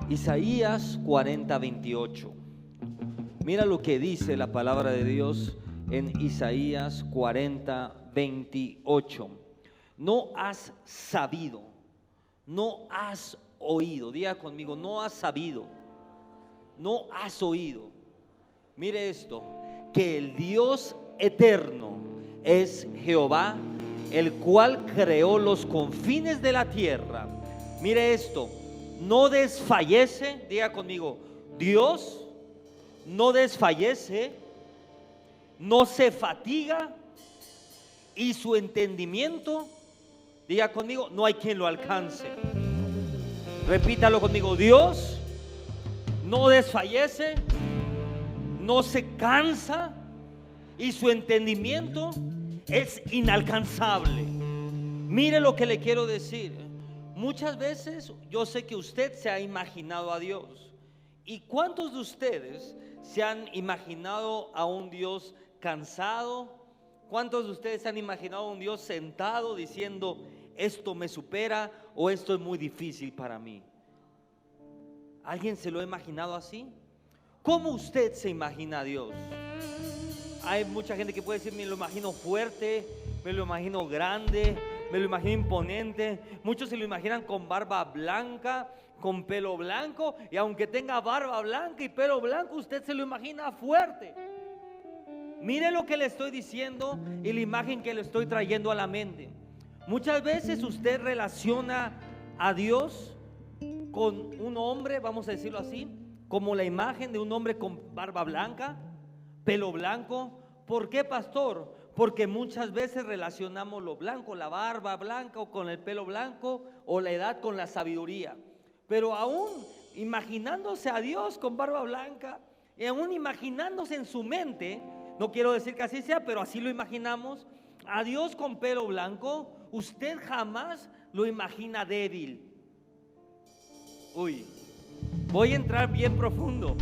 Isaías 40:28. Mira lo que dice la palabra de Dios en Isaías 40:28. No has sabido, no has oído. Diga conmigo, no has sabido, no has oído. Mire esto, que el Dios eterno es Jehová, el cual creó los confines de la tierra. Mire esto, no desfallece. Diga conmigo, Dios no desfallece, no se fatiga, y su entendimiento, diga conmigo, no hay quien lo alcance. Repítalo conmigo, Dios no desfallece, no se cansa, y su entendimiento es inalcanzable. Mire lo que le quiero decir. Muchas veces yo sé que usted se ha imaginado a Dios. ¿Y cuántos de ustedes se han imaginado a un Dios cansado? ¿Cuántos de ustedes se han imaginado a un Dios sentado diciendo, esto me supera o esto es muy difícil para mí? ¿Alguien se lo ha imaginado así? ¿Cómo usted se imagina a Dios? Hay mucha gente que puede decir, me lo imagino fuerte, me lo imagino grande, me lo imagino imponente. Muchos se lo imaginan con barba blanca, con pelo blanco, y aunque tenga barba blanca y pelo blanco, usted se lo imagina fuerte. Mire lo que le estoy diciendo y la imagen que le estoy trayendo a la mente. Muchas veces usted relaciona a Dios con un hombre, vamos a decirlo así, como la imagen de un hombre con barba blanca, pelo blanco. ¿Por qué, pastor? Porque muchas veces relacionamos lo blanco, la barba blanca, o con el pelo blanco, o la edad con la sabiduría. Pero aún imaginándose a Dios con barba blanca, y aún imaginándose en su mente, no quiero decir que así sea, pero así lo imaginamos, a Dios con pelo blanco, usted jamás lo imagina débil. Uy, voy a entrar bien profundo.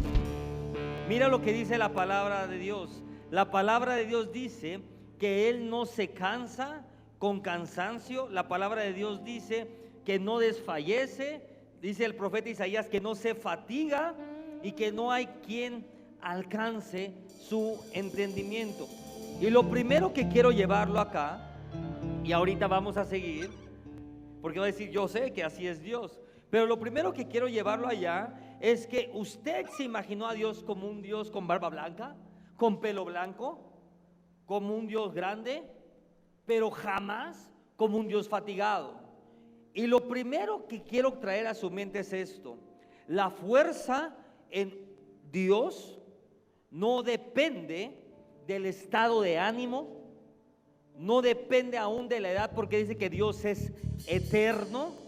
Mira lo que dice la palabra de Dios. La palabra de Dios dice que Él no se cansa con cansancio. La palabra de Dios dice que no desfallece. Dice el profeta Isaías que no se fatiga y que no hay quien alcance su entendimiento. Y lo primero que quiero llevarlo acá, y ahorita vamos a seguir, porque va a decir, yo sé que así es Dios, pero lo primero que quiero llevarlo allá es que usted se imaginó a Dios como un Dios con barba blanca, con pelo blanco, como un Dios grande, pero jamás como un Dios fatigado. Y lo primero que quiero traer a su mente es esto: la fuerza en Dios no depende del estado de ánimo, no depende aún de la edad, porque dice que Dios es eterno.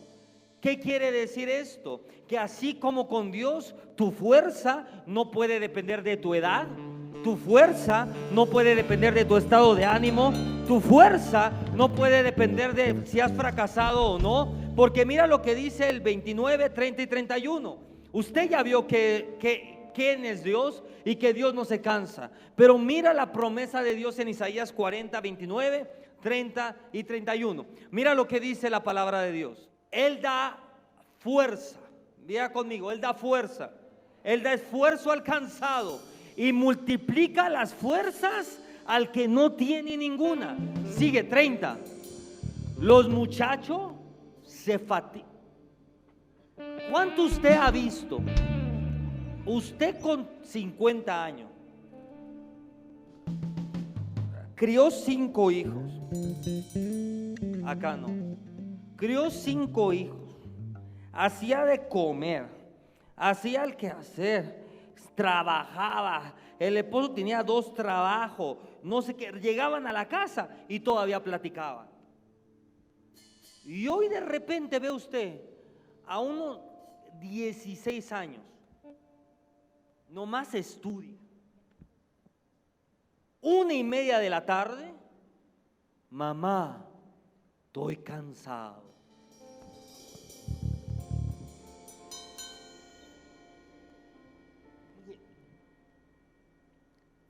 ¿Qué quiere decir esto? Que así como con Dios, tu fuerza no puede depender de tu edad, tu fuerza no puede depender de tu estado de ánimo, tu fuerza no puede depender de si has fracasado o no, porque mira lo que dice el 29, 30 y 31. Usted ya vio quién es Dios y que Dios no se cansa, pero mira la promesa de Dios en Isaías 40, 29, 30 y 31. Mira lo que dice la palabra de Dios. Él da fuerza, diga conmigo, Él da fuerza, Él da esfuerzo al cansado y multiplica las fuerzas al que no tiene ninguna. Sigue 30. Los muchachos se fatigan. ¿Cuánto usted ha visto? Usted con 50 años crió 5 hijos. Acá no. Crió 5 hijos, hacía de comer, hacía el quehacer, trabajaba. El esposo tenía 2 trabajos, no sé qué. Llegaban a la casa y todavía platicaban. Y hoy de repente ve usted a unos 16 años, nomás estudia. 1:30 de la tarde, mamá, estoy cansado.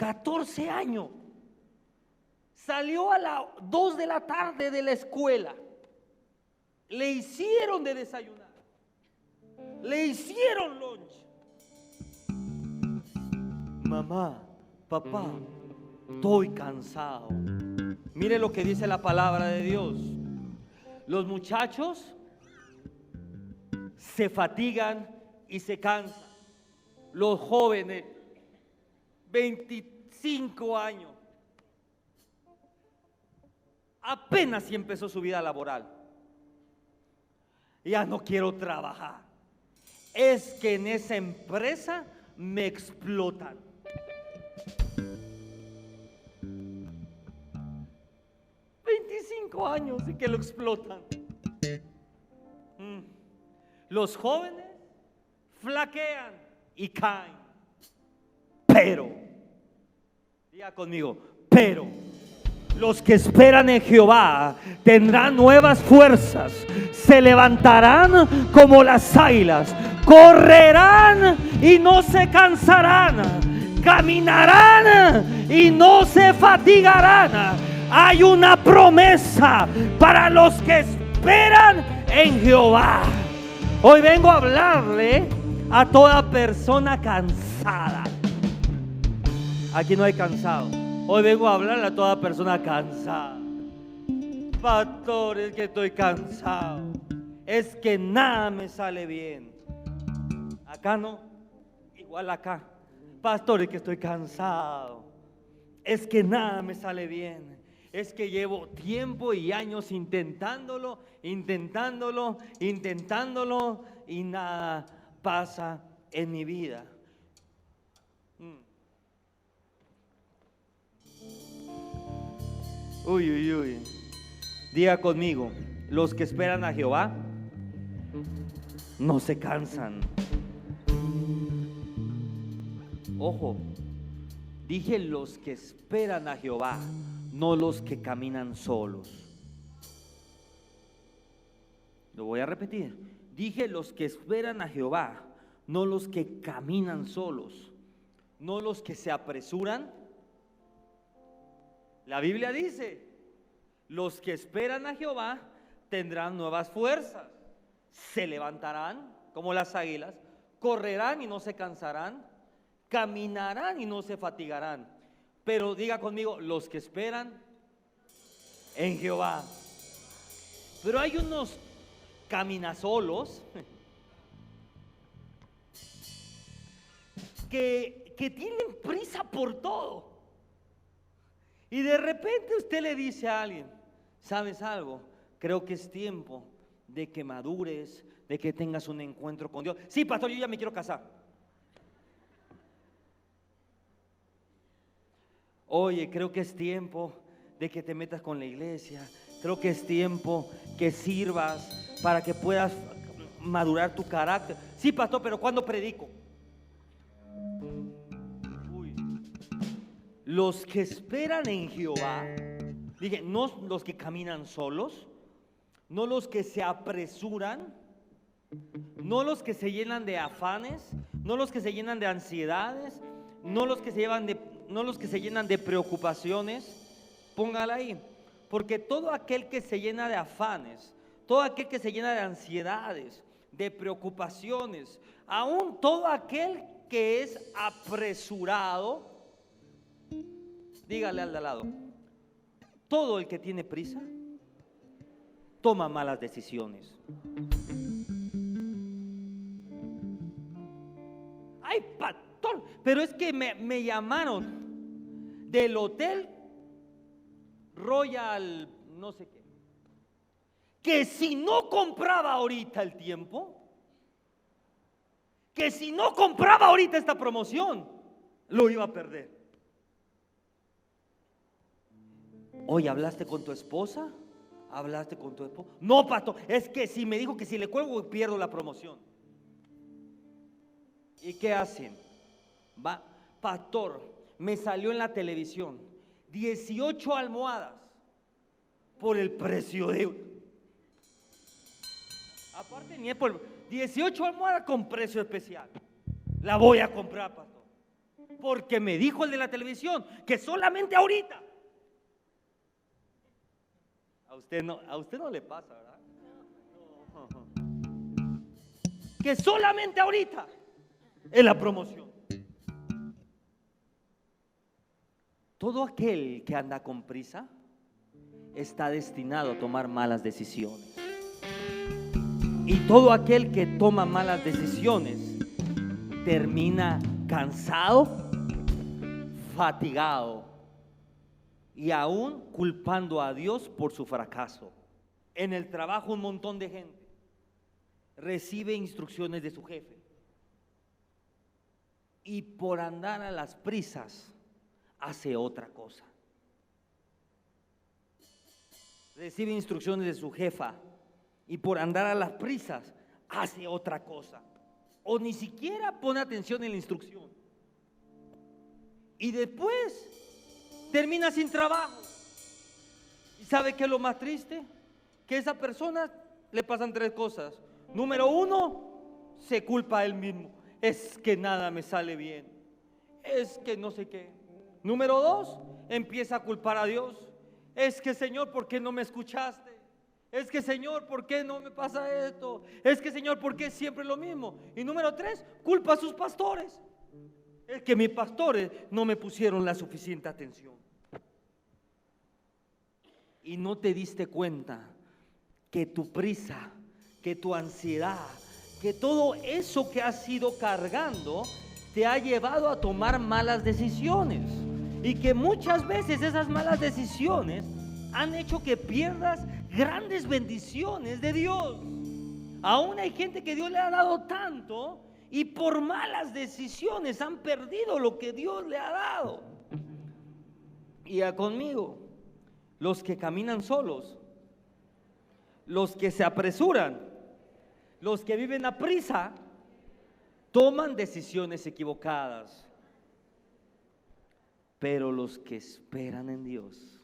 14 años. Salió a las 2 de la tarde de la escuela. Le hicieron de desayunar. Le hicieron lunch. Mamá, papá, estoy cansado. Mire lo que dice la palabra de Dios. Los muchachos se fatigan y se cansan. Los jóvenes, 25 años, apenas si empezó su vida laboral. Ya no quiero trabajar. Es que en esa empresa me explotan. Años y que lo explotan. Los jóvenes flaquean y caen. Pero, diga conmigo, pero los que esperan en Jehová tendrán nuevas fuerzas, se levantarán como las águilas, correrán y no se cansarán, caminarán y no se fatigarán. Hay una promesa para los que esperan en Jehová. Hoy vengo a hablarle a toda persona cansada. Aquí no hay cansado. Hoy vengo a hablarle a toda persona cansada. Pastor, es que estoy cansado. Es que nada me sale bien. Acá no, igual acá. Pastor, es que estoy cansado. Es que nada me sale bien. Es que llevo tiempo y años intentándolo y nada pasa en mi vida. Uy. Diga conmigo, los que esperan a Jehová no se cansan. Ojo, dije los que esperan a Jehová, no los que caminan solos. Lo voy a repetir. Dije los que esperan a Jehová, no los que caminan solos, no los que se apresuran. La Biblia dice, los que esperan a Jehová tendrán nuevas fuerzas, se levantarán como las águilas, correrán y no se cansarán, caminarán y no se fatigarán. Pero diga conmigo, los que esperan en Jehová. Pero hay unos caminasolos que tienen prisa por todo. Y de repente usted le dice a alguien, ¿sabes algo? Creo que es tiempo de que madures, de que tengas un encuentro con Dios. Sí, pastor, yo ya me quiero casar. Oye, creo que es tiempo de que te metas con la iglesia. Creo que es tiempo que sirvas para que puedas madurar tu carácter. Sí, pastor, pero ¿cuándo predico? Los que esperan en Jehová, dije, no los que caminan solos, no los que se apresuran, no los que se llenan de afanes, no los que se llenan de ansiedades, no los que se llenan de preocupaciones. Póngala ahí, porque todo aquel que se llena de afanes, todo aquel que se llena de ansiedades, de preocupaciones, aún todo aquel que es apresurado, dígale al de al lado, todo el que tiene prisa toma malas decisiones. Ay, pastor, pero es que me llamaron del hotel Royal no sé qué, que si no compraba ahorita el tiempo, que si no compraba ahorita esta promoción, lo iba a perder. Oye, ¿hablaste con tu esposa? ¿Hablaste con tu esposo? No, pastor, es que si me dijo que si le cuelgo pierdo la promoción. ¿Y qué hacen? Va, pastor, me salió en la televisión 18 almohadas por el precio de... Aparte ni es por 18 almohadas con precio especial. La voy a comprar, pastor, porque me dijo el de la televisión que solamente ahorita. A usted no le pasa, ¿verdad? Que solamente ahorita es la promoción. Todo aquel que anda con prisa está destinado a tomar malas decisiones. Y todo aquel que toma malas decisiones termina cansado, fatigado y aún culpando a Dios por su fracaso. En el trabajo un montón de gente recibe instrucciones de su jefe y por andar a las prisas hace otra cosa. Recibe instrucciones de su jefa y por andar a las prisas hace otra cosa. O ni siquiera pone atención en la instrucción. Y después termina sin trabajo. ¿Y sabe qué es lo más triste? Que a esa persona le pasan tres cosas. Número uno, se culpa a él mismo. Es que nada me sale bien. Es que no sé qué. Número dos, empieza a culpar a Dios. Es que Señor, ¿por qué no me escuchaste? Es que Señor, ¿por qué no me pasa esto? Es que Señor, ¿por qué siempre lo mismo? Y número tres, culpa a sus pastores. Es que mis pastores no me pusieron la suficiente atención. Y no te diste cuenta que tu prisa, que tu ansiedad, que todo eso que has ido cargando te ha llevado a tomar malas decisiones. Y que muchas veces esas malas decisiones han hecho que pierdas grandes bendiciones de Dios. Aún hay gente que Dios le ha dado tanto y por malas decisiones han perdido lo que Dios le ha dado. Y ya conmigo, los que caminan solos, los que se apresuran, los que viven a prisa, toman decisiones equivocadas. Pero los que esperan en Dios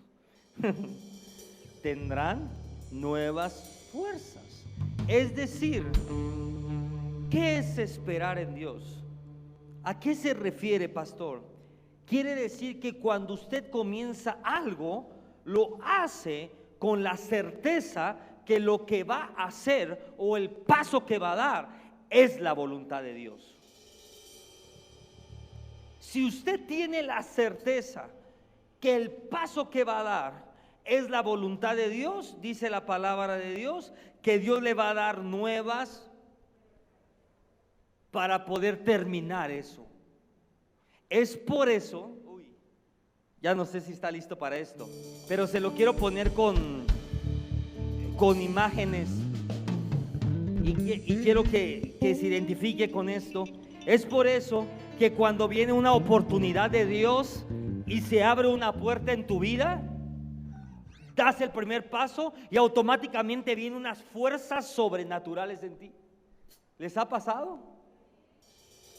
tendrán nuevas fuerzas. Es decir, ¿qué es esperar en Dios? ¿A qué se refiere, pastor? Quiere decir que cuando usted comienza algo, lo hace con la certeza que lo que va a hacer o el paso que va a dar es la voluntad de Dios. Si usted tiene la certeza que el paso que va a dar es la voluntad de Dios, dice la palabra de Dios, que Dios le va a dar nuevas para poder terminar eso. Es por eso, ya no sé si está listo para esto, pero se lo quiero poner con imágenes y quiero que se identifique con esto. Es por eso que cuando viene una oportunidad de Dios y se abre una puerta en tu vida, das el primer paso y automáticamente vienen unas fuerzas sobrenaturales en ti. ¿Les ha pasado?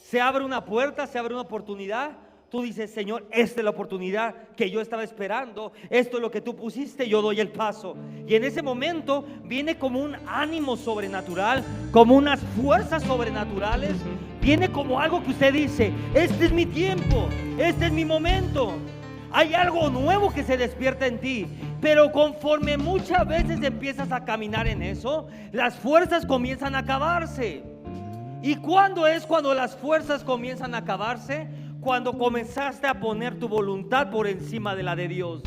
Se abre una puerta, se abre una oportunidad. Tú dices, Señor, esta es la oportunidad que yo estaba esperando. Esto es lo que tú pusiste, yo doy el paso. Y en ese momento viene como un ánimo sobrenatural, como unas fuerzas sobrenaturales. Viene como algo que usted dice, este es mi tiempo, este es mi momento. Hay algo nuevo que se despierta en ti. Pero conforme muchas veces empiezas a caminar en eso, las fuerzas comienzan a acabarse. ¿Y cuándo es cuando las fuerzas comienzan a acabarse? Cuando comenzaste a poner tu voluntad por encima de la de Dios.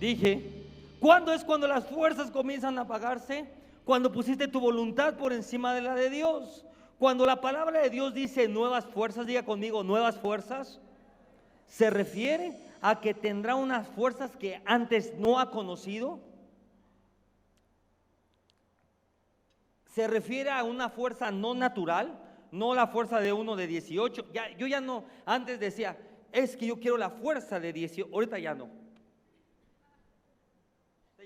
Dije, ¿cuándo es cuando las fuerzas comienzan a apagarse? Cuando pusiste tu voluntad por encima de la de Dios. Cuando la palabra de Dios dice nuevas fuerzas, diga conmigo, nuevas fuerzas, se refiere a que tendrá unas fuerzas que antes no ha conocido. Se refiere a una fuerza no natural, no la fuerza de uno de 18. Yo ya no, antes decía, es que yo quiero la fuerza de 18, ahorita ya no.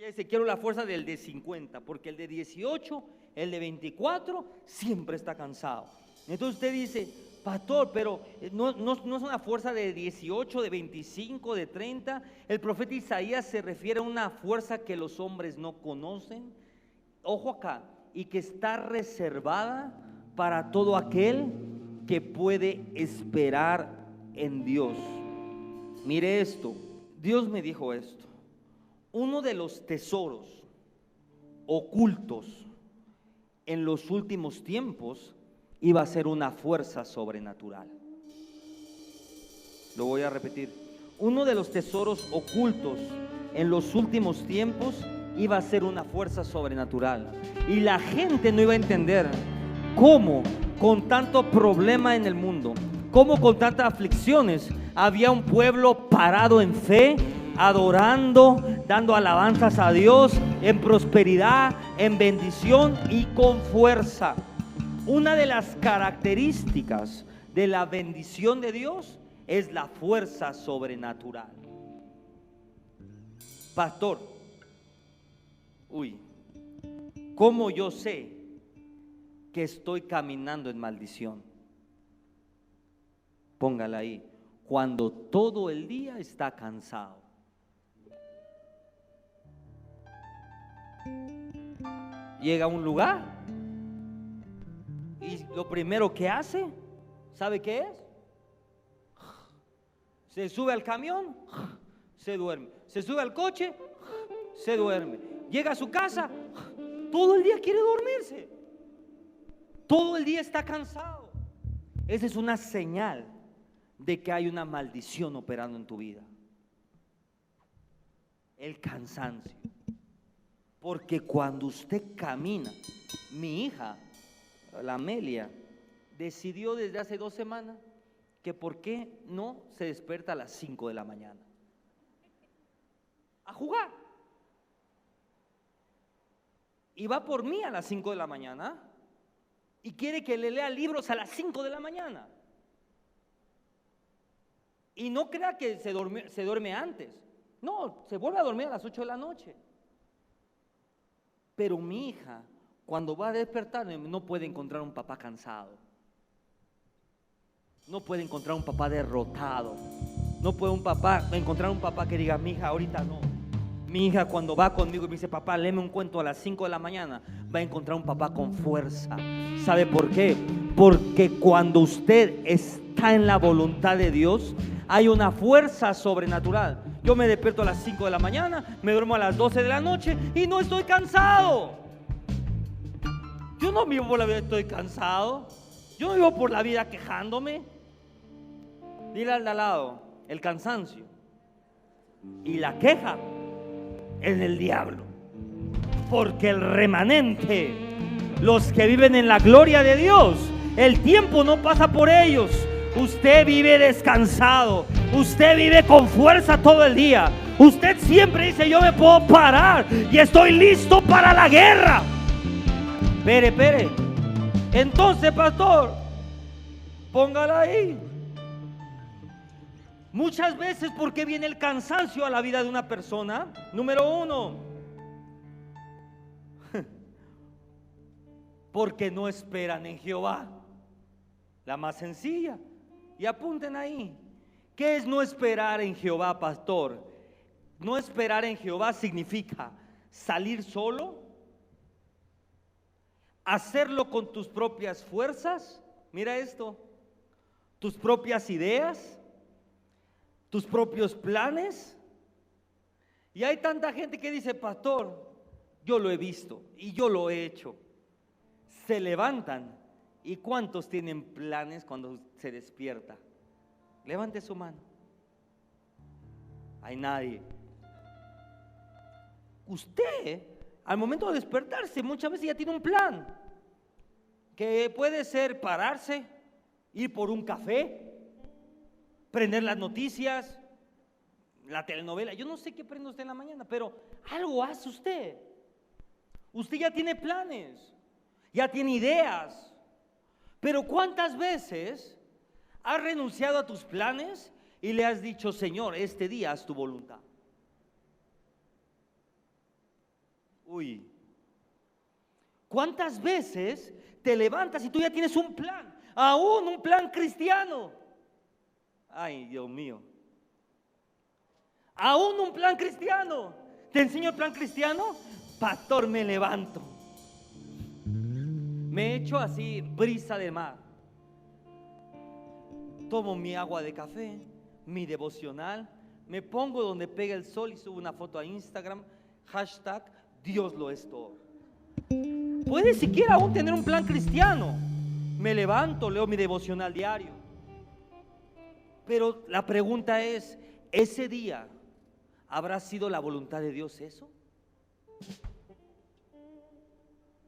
Ya dice, quiero la fuerza del de 50, porque el de 18, el de 24, siempre está cansado. Entonces usted dice, pastor, pero no es una fuerza de 18, de 25, de 30. El profeta Isaías se refiere a una fuerza que los hombres no conocen. Ojo acá, y que está reservada para todo aquel que puede esperar en Dios. Mire esto, Dios me dijo esto. Uno de los tesoros ocultos en los últimos tiempos iba a ser una fuerza sobrenatural. Lo voy a repetir. Uno de los tesoros ocultos en los últimos tiempos iba a ser una fuerza sobrenatural. Y la gente no iba a entender cómo con tanto problema en el mundo, cómo con tantas aflicciones, había un pueblo parado en fe, adorando, dando alabanzas a Dios, en prosperidad, en bendición y con fuerza. Una de las características de la bendición de Dios es la fuerza sobrenatural. Pastor, ¿cómo yo sé que estoy caminando en maldición? Póngala ahí. Cuando todo el día está cansado. Llega a un lugar y lo primero que hace, ¿sabe qué es? Se sube al camión, se duerme. Se sube al coche, se duerme. Llega a su casa, todo el día quiere dormirse. Todo el día está cansado. Esa es una señal de que hay una maldición operando en tu vida. El cansancio. Porque cuando usted camina, mi hija, la Amelia, decidió desde hace 2 semanas que por qué no se despierta a las 5 de la mañana a jugar. Y va por mí a las 5 de la mañana y quiere que le lea libros a las 5 de la mañana. Y no crea que se duerme antes. No, se vuelve a dormir a las 8 de la noche. Pero mi hija, cuando va a despertar, no puede encontrar un papá cansado. No puede encontrar un papá derrotado. No puede encontrar un papá que diga, mi hija, ahorita no. Mi hija cuando va conmigo y me dice, papá, léeme un cuento a las 5 de la mañana, va a encontrar un papá con fuerza. ¿Sabe por qué? Porque cuando usted está en la voluntad de Dios, hay una fuerza sobrenatural. Yo me despierto a las 5 de la mañana, me duermo a las 12 de la noche y no estoy cansado. Yo no vivo por la vida, estoy cansado. Yo no vivo por la vida quejándome. Dile al de al lado, el cansancio y la queja en el diablo. Porque el remanente, los que viven en la gloria de Dios, el tiempo no pasa por ellos. Usted vive descansado, usted vive con fuerza todo el día. Usted siempre dice, yo me puedo parar y estoy listo para la guerra. Espere. Entonces, pastor, póngala ahí. Muchas veces, ¿por qué viene el cansancio a la vida de una persona? Número 1, porque no esperan en Jehová. La más sencilla. Y apunten ahí. ¿Qué es no esperar en Jehová, pastor? No esperar en Jehová significa salir solo, hacerlo con tus propias fuerzas. Mira esto, tus propias ideas, tus propios planes. Y hay tanta gente que dice, pastor, yo lo he visto y yo lo he hecho. Se levantan. ¿Y cuántos tienen planes cuando se despierta? Levante su mano. Hay nadie. Usted, al momento de despertarse, muchas veces ya tiene un plan. Que puede ser pararse, ir por un café, prender las noticias, la telenovela. Yo no sé qué prende usted en la mañana, pero algo hace usted. Usted ya tiene planes, ya tiene ideas. Pero ¿cuántas veces has renunciado a tus planes y le has dicho, Señor, este día haz tu voluntad? ¿Cuántas veces te levantas y tú ya tienes un plan, aún un plan cristiano? Ay, Dios mío. Aún un plan cristiano. ¿Te enseño el plan cristiano? Pastor, me levanto. Me echo así, brisa de mar. Tomo mi agua de café, mi devocional, me pongo donde pega el sol y subo una foto a Instagram, hashtag Dios lo es todo. Puede siquiera aún tener un plan cristiano. Me levanto, leo mi devocional diario. Pero la pregunta es, ¿ese día habrá sido la voluntad de Dios eso?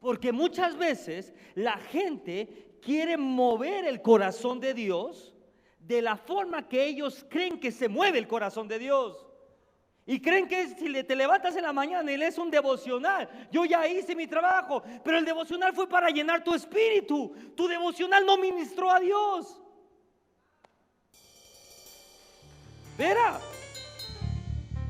Porque muchas veces la gente quiere mover el corazón de Dios de la forma que ellos creen que se mueve el corazón de Dios. Y creen que si te levantas en la mañana y lees un devocional, yo ya hice mi trabajo, pero el devocional fue para llenar tu espíritu. Tu devocional no ministró a Dios. Verá,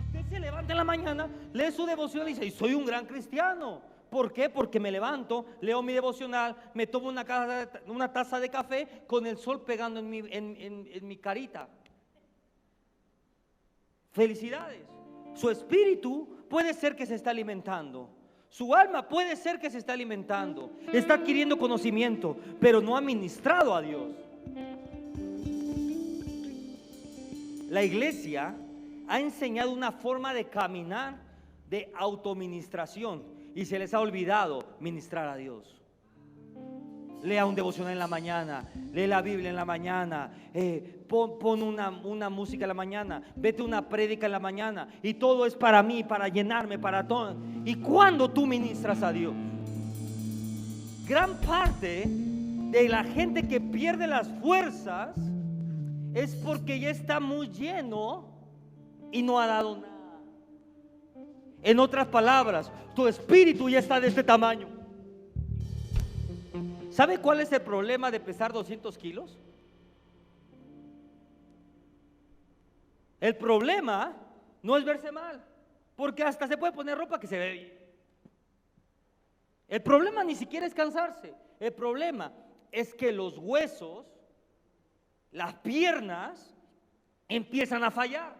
usted se levanta en la mañana, lee su devocional y dice, soy un gran cristiano. ¿Por qué? Porque me levanto, leo mi devocional, me tomo una taza de café con el sol pegando en mi carita. Felicidades. Su espíritu puede ser que se está alimentando. Su alma puede ser que se está alimentando. Está adquiriendo conocimiento, pero no ha ministrado a Dios. La iglesia ha enseñado una forma de caminar de autoministración y se les ha olvidado ministrar a Dios. Lea un devocional en la mañana, lee la Biblia en la mañana, pon una música en la mañana, vete a una prédica en la mañana, y todo es para mí, para llenarme, para todo. ¿Y cuándo tú ministras a Dios? Gran parte de la gente que pierde las fuerzas es porque ya está muy lleno y no ha dado nada. En otras palabras, tu espíritu ya está de este tamaño. ¿Sabe cuál es el problema de pesar 200 kilos? El problema no es verse mal, porque hasta se puede poner ropa que se ve bien. El problema ni siquiera es cansarse. El problema es que los huesos, las piernas, empiezan a fallar,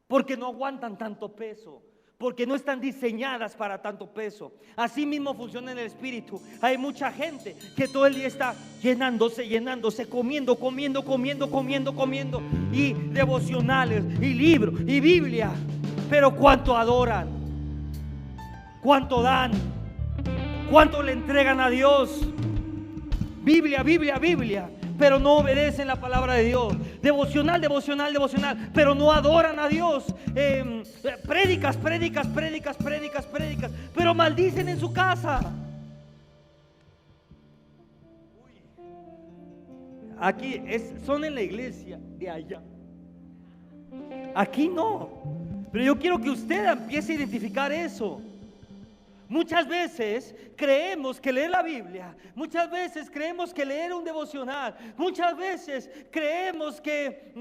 porque no aguantan tanto peso, porque no están diseñadas para tanto peso. Así mismo funciona en el espíritu. Hay mucha gente que todo el día está llenándose, comiendo, y devocionales, y libros, y Biblia. Pero ¿cuánto adoran? ¿Cuánto dan? ¿Cuánto le entregan a Dios? Biblia, pero no obedecen la palabra de Dios. Devocional, pero no adoran a Dios. Prédicas, pero maldicen en su casa. Aquí son en la iglesia de allá. Aquí no. Pero yo quiero que usted empiece a identificar eso. Muchas veces creemos que leer la Biblia, muchas veces creemos que leer un devocional, muchas veces creemos que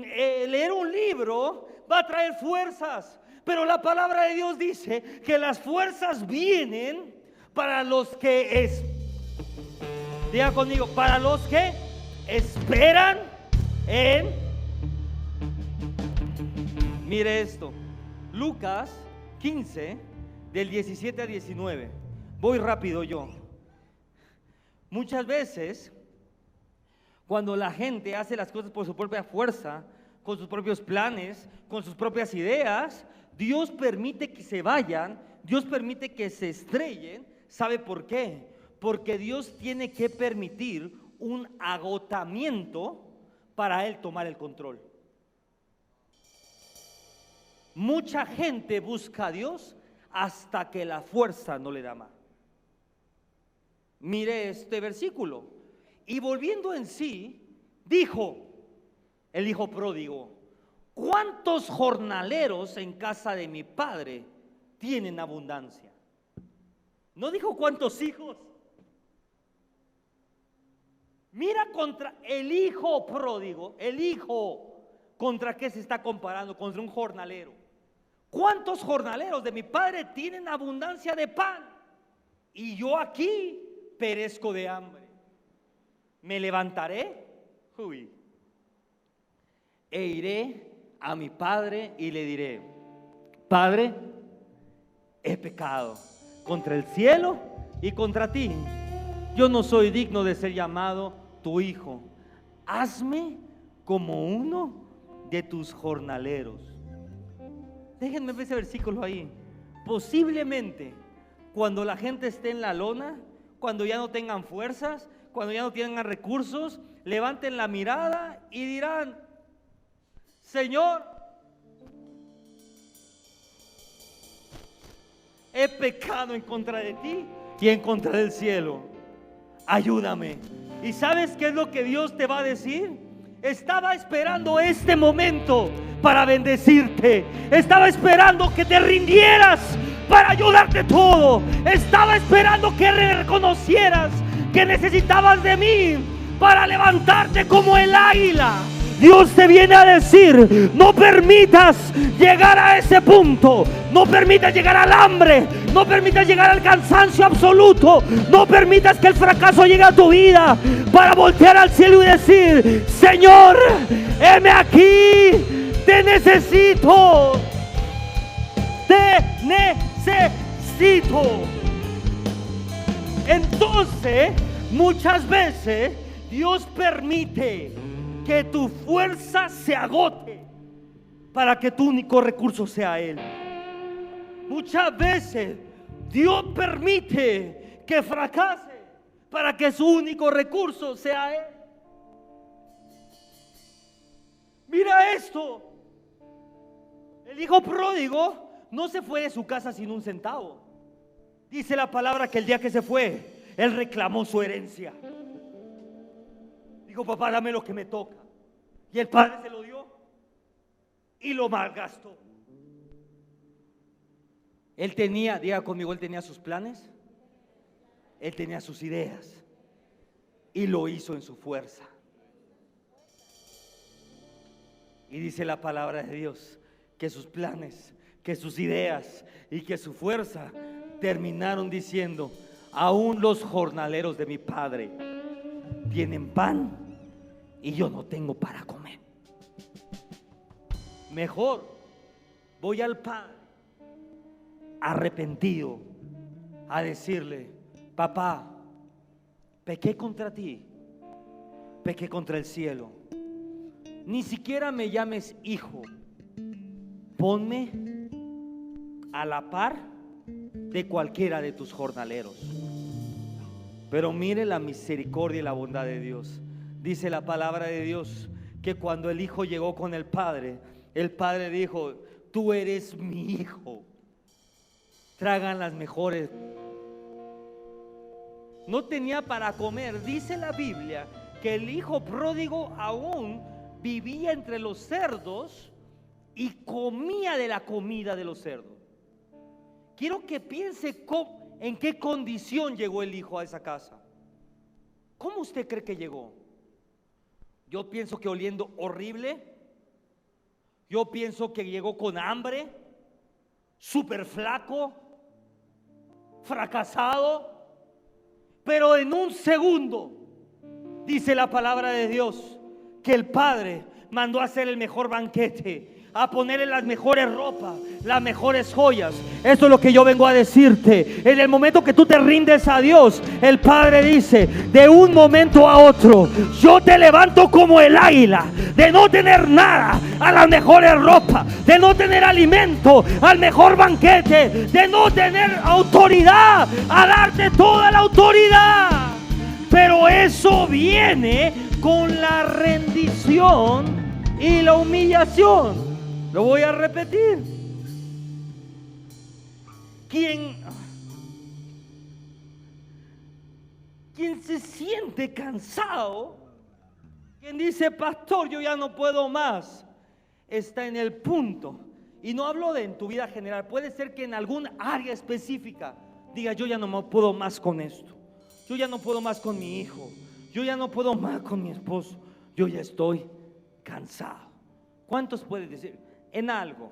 leer un libro va a traer fuerzas, pero la palabra de Dios dice que las fuerzas vienen para los que diga conmigo, para los que esperan en. Mire esto, Lucas 15 del 17 a 19. Voy rápido yo. Muchas veces, cuando la gente hace las cosas por su propia fuerza, con sus propios planes, con sus propias ideas, Dios permite que se vayan, Dios permite que se estrellen. ¿Sabe por qué? Porque Dios tiene que permitir un agotamiento para Él tomar el control. Mucha gente busca a Dios hasta que la fuerza no le da más. Mire este versículo. Y volviendo en sí, dijo el hijo pródigo: ¿cuántos jornaleros en casa de mi padre tienen abundancia? No dijo cuántos hijos. Mira contra el hijo pródigo, el hijo, ¿contra qué se está comparando? Contra un jornalero. ¿Cuántos jornaleros de mi padre tienen abundancia de pan? Y yo aquí perezco de hambre. Me levantaré e iré a mi padre y le diré: Padre, he pecado contra el cielo y contra ti. Yo no soy digno de ser llamado tu hijo. Hazme como uno de tus jornaleros. Déjenme ver ese versículo ahí. Posiblemente cuando la gente esté en la lona, cuando ya no tengan fuerzas, cuando ya no tengan recursos, levanten la mirada y dirán: Señor, he pecado en contra de ti y en contra del cielo. Ayúdame. ¿Y sabes qué es lo que Dios te va a decir? Estaba esperando este momento para bendecirte. Estaba esperando que te rindieras para ayudarte todo. Estaba esperando que reconocieras que necesitabas de mí para levantarte como el águila. Dios te viene a decir: no permitas llegar a ese punto, no permitas llegar al hambre, no permitas llegar al cansancio absoluto, no permitas que el fracaso llegue a tu vida para voltear al cielo y decir: Señor, heme aquí, te necesito, te necesito. Entonces, muchas veces Dios permite que tu fuerza se agote para que tu único recurso sea Él. Muchas veces Dios permite que fracase para que su único recurso sea Él. Mira esto: el hijo pródigo no se fue de su casa sin un centavo. Dice la palabra que el día que se fue, él reclamó su herencia. Dijo: papá, dame lo que me toca. Y el padre se lo dio y lo malgastó. Él tenía, diga conmigo, él tenía sus planes, él tenía sus ideas y lo hizo en su fuerza. Y dice la palabra de Dios que sus planes, que sus ideas y que su fuerza terminaron diciendo: aún los jornaleros de mi padre tienen pan y yo no tengo para comer. Mejor voy al Padre arrepentido a decirle: papá, pequé contra ti, pequé contra el cielo, ni siquiera me llames hijo, ponme a la par de cualquiera de tus jornaleros. Pero mire la misericordia y la bondad de Dios. Dice la palabra de Dios que cuando el hijo llegó con el padre dijo: tú eres mi hijo, tragan las mejores. No tenía para comer. Dice la Biblia que el hijo pródigo aún vivía entre los cerdos y comía de la comida de los cerdos. Quiero que piense en qué condición llegó el hijo a esa casa. ¿Cómo usted cree que llegó? Yo pienso que oliendo horrible. Yo pienso que llegó con hambre, súper flaco, fracasado. Pero en un segundo, dice la palabra de Dios, que el padre mandó a hacer el mejor banquete, a ponerle las mejores ropas, las mejores joyas. Esto es lo que yo vengo a decirte. En el momento que tú te rindes a Dios, el Padre dice: de un momento a otro, yo te levanto como el águila, de no tener nada, a las mejores ropas, de no tener alimento, al mejor banquete, de no tener autoridad, a darte toda la autoridad. Pero eso viene con la rendición y la humillación. Lo voy a repetir. Quien se siente cansado, quien dice: pastor, yo ya no puedo más, está en el punto. Y no hablo de en tu vida general. Puede ser que en algún área específica diga: yo ya no puedo más con esto, yo ya no puedo más con mi hijo, yo ya no puedo más con mi esposo, yo ya estoy cansado. ¿Cuántos pueden decir en algo?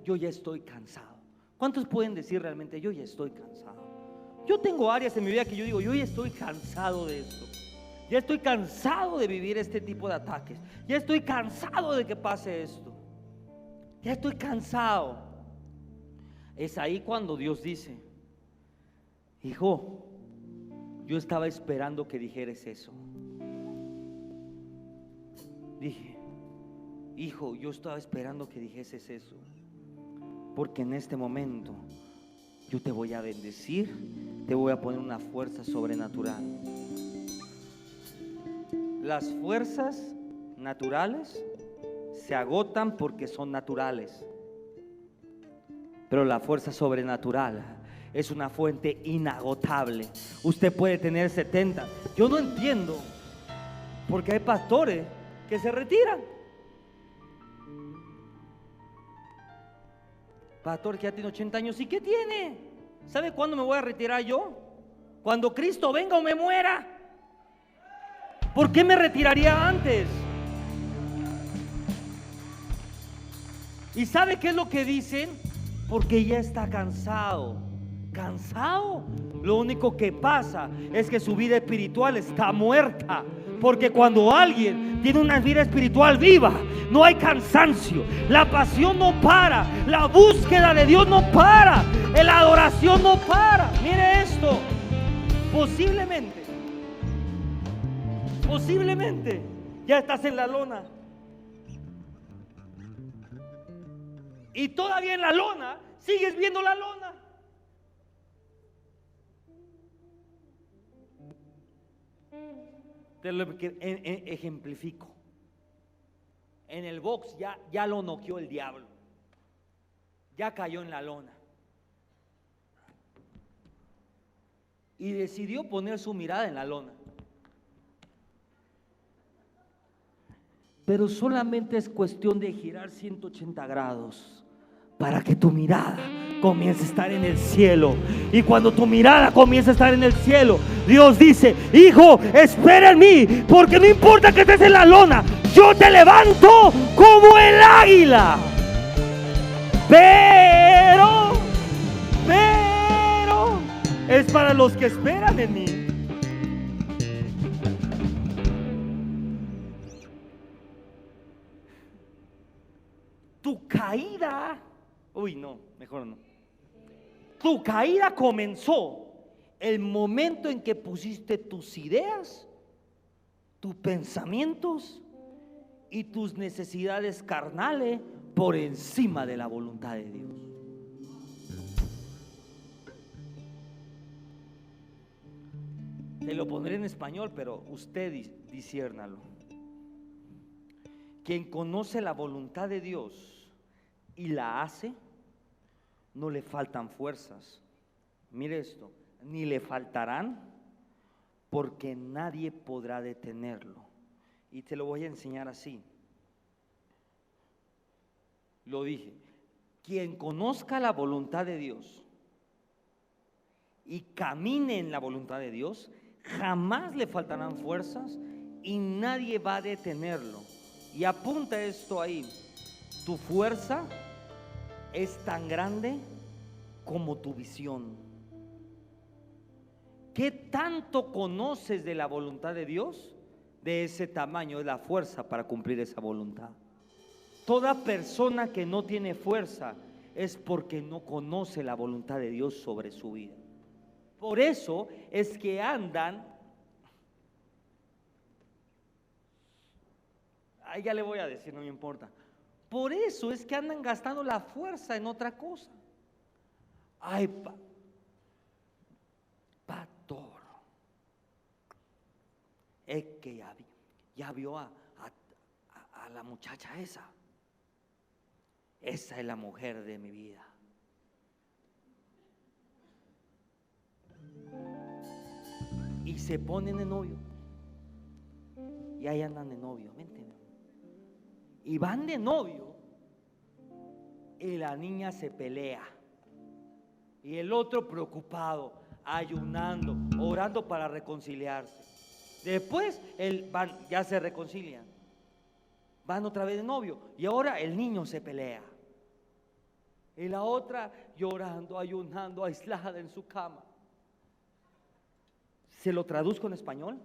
Yo ya estoy cansado. ¿Cuántos pueden decir realmente: yo ya estoy cansado? Yo tengo áreas en mi vida que yo digo: yo ya estoy cansado de esto. Ya estoy cansado de vivir este tipo de ataques. Ya estoy cansado de que pase esto. Ya estoy cansado. Es ahí cuando Dios dice: hijo, yo estaba esperando que dijeras eso. Dije: hijo, yo estaba esperando que dijeses eso, porque en este momento yo te voy a bendecir, te voy a poner una fuerza sobrenatural. Las fuerzas naturales se agotan porque son naturales, pero la fuerza sobrenatural es una fuente inagotable. Usted puede tener 70. Yo no entiendo porque hay pastores que se retiran. Pastor que ya tiene 80 años, ¿y qué tiene? ¿Sabe cuándo me voy a retirar yo? Cuando Cristo venga o me muera. ¿Por qué me retiraría antes? ¿Y sabe qué es lo que dicen? Porque ya está cansado. ¿Cansado? Lo único que pasa es que su vida espiritual está muerta. Porque cuando alguien tiene una vida espiritual viva, no hay cansancio, la pasión no para, la búsqueda de Dios no para, la adoración no para. Mire esto, posiblemente ya estás en la lona y todavía en la lona sigues viendo la lona. Te lo ejemplifico. En el box ya lo noqueó el diablo, ya cayó en la lona y decidió poner su mirada en la lona. Pero solamente es cuestión de girar 180 grados para que tu mirada comience a estar en el cielo. Y cuando tu mirada comience a estar en el cielo, Dios dice: hijo, espera en mí, porque no importa que estés en la lona, yo te levanto como el águila. Pero es para los que esperan en mí. Tu caída, mejor no. Tu caída comenzó el momento en que pusiste tus ideas, tus pensamientos y tus necesidades carnales por encima de la voluntad de Dios. Te lo pondré en español, pero usted disciérnalo. Quien conoce la voluntad de Dios y la hace, no le faltan fuerzas. Mire esto, ni le faltarán, porque nadie podrá detenerlo. Y te lo voy a enseñar así. Lo dije, quien conozca la voluntad de Dios y camine en la voluntad de Dios, jamás le faltarán fuerzas y nadie va a detenerlo. Y apunta esto ahí: tu fuerza es tan grande como tu visión. ¿Qué tanto conoces de la voluntad de Dios? De ese tamaño es la fuerza para cumplir esa voluntad. Toda persona que no tiene fuerza es porque no conoce la voluntad de Dios sobre su vida. Por eso es que andan, ya le voy a decir, no me importa. Por eso es que andan gastando la fuerza en otra cosa. Ay, pastor, es que ya vio a la muchacha esa. Esa es la mujer de mi vida. Y se ponen de novio. Y ahí andan de novio, ¿me entiendes? Y van de novio y la niña se pelea y el otro preocupado, ayunando, orando para reconciliarse. Después ya se reconcilian, van otra vez de novio y ahora el niño se pelea y la otra llorando, ayunando, aislada en su cama. Se lo traduzco en español: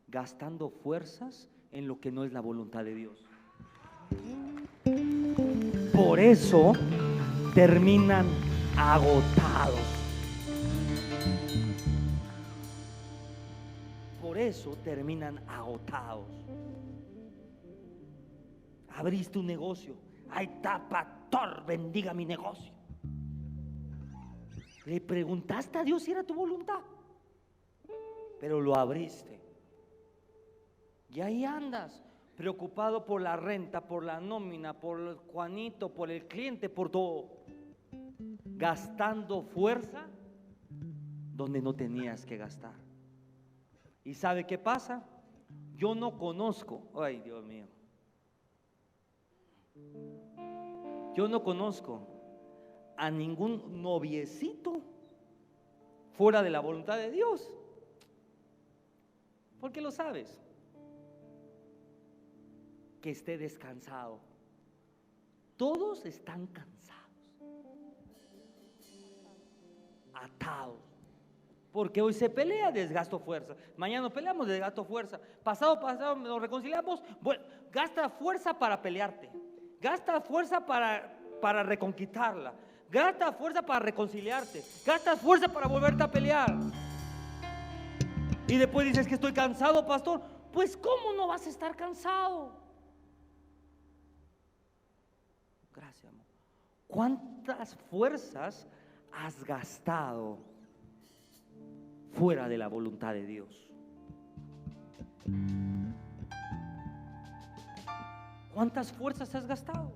gastando fuerzas en lo que no es la voluntad de Dios. Por eso terminan agotados. Por eso terminan agotados. Abriste un negocio. Ahí está, pastor, bendiga mi negocio. Le preguntaste a Dios si era tu voluntad, pero lo abriste. Y ahí andas, preocupado por la renta, por la nómina, por el Juanito, por el cliente, por todo, gastando fuerza donde no tenías que gastar. ¿Y sabe qué pasa? Yo no conozco, ay Dios mío, yo no conozco a ningún noviecito fuera de la voluntad de Dios. ¿Por qué lo sabes? Que esté descansado. Todos están cansados, atados. Porque hoy se pelea, desgasto fuerza. Mañana peleamos, desgasto fuerza. Pasado nos reconciliamos. Bueno, gasta fuerza para pelearte. Gasta fuerza para reconquistarla. Gasta fuerza para reconciliarte. Gasta fuerza para volverte a pelear. Y después dices que estoy cansado, pastor. Pues ¿cómo no vas a estar cansado? Gracias, amor. ¿Cuántas fuerzas has gastado fuera de la voluntad de Dios? ¿Cuántas fuerzas has gastado?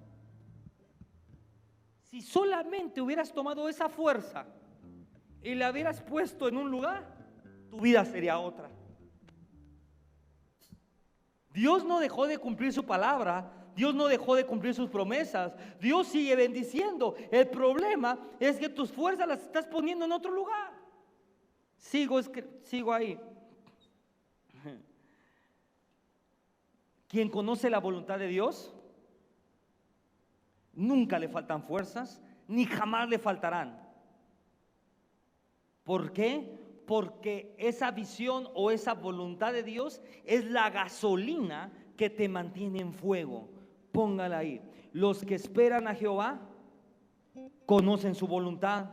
Si solamente hubieras tomado esa fuerza y la hubieras puesto en un lugar, tu vida sería otra. Dios no dejó de cumplir su palabra. Dios no dejó de cumplir sus promesas. Dios sigue bendiciendo. El problema es que tus fuerzas las estás poniendo en otro lugar. Sigo ahí. Quien conoce la voluntad de Dios, nunca le faltan fuerzas, ni jamás le faltarán. ¿Por qué? Porque esa visión o esa voluntad de Dios es la gasolina que te mantiene en fuego. Póngala ahí. Los que esperan a Jehová conocen su voluntad,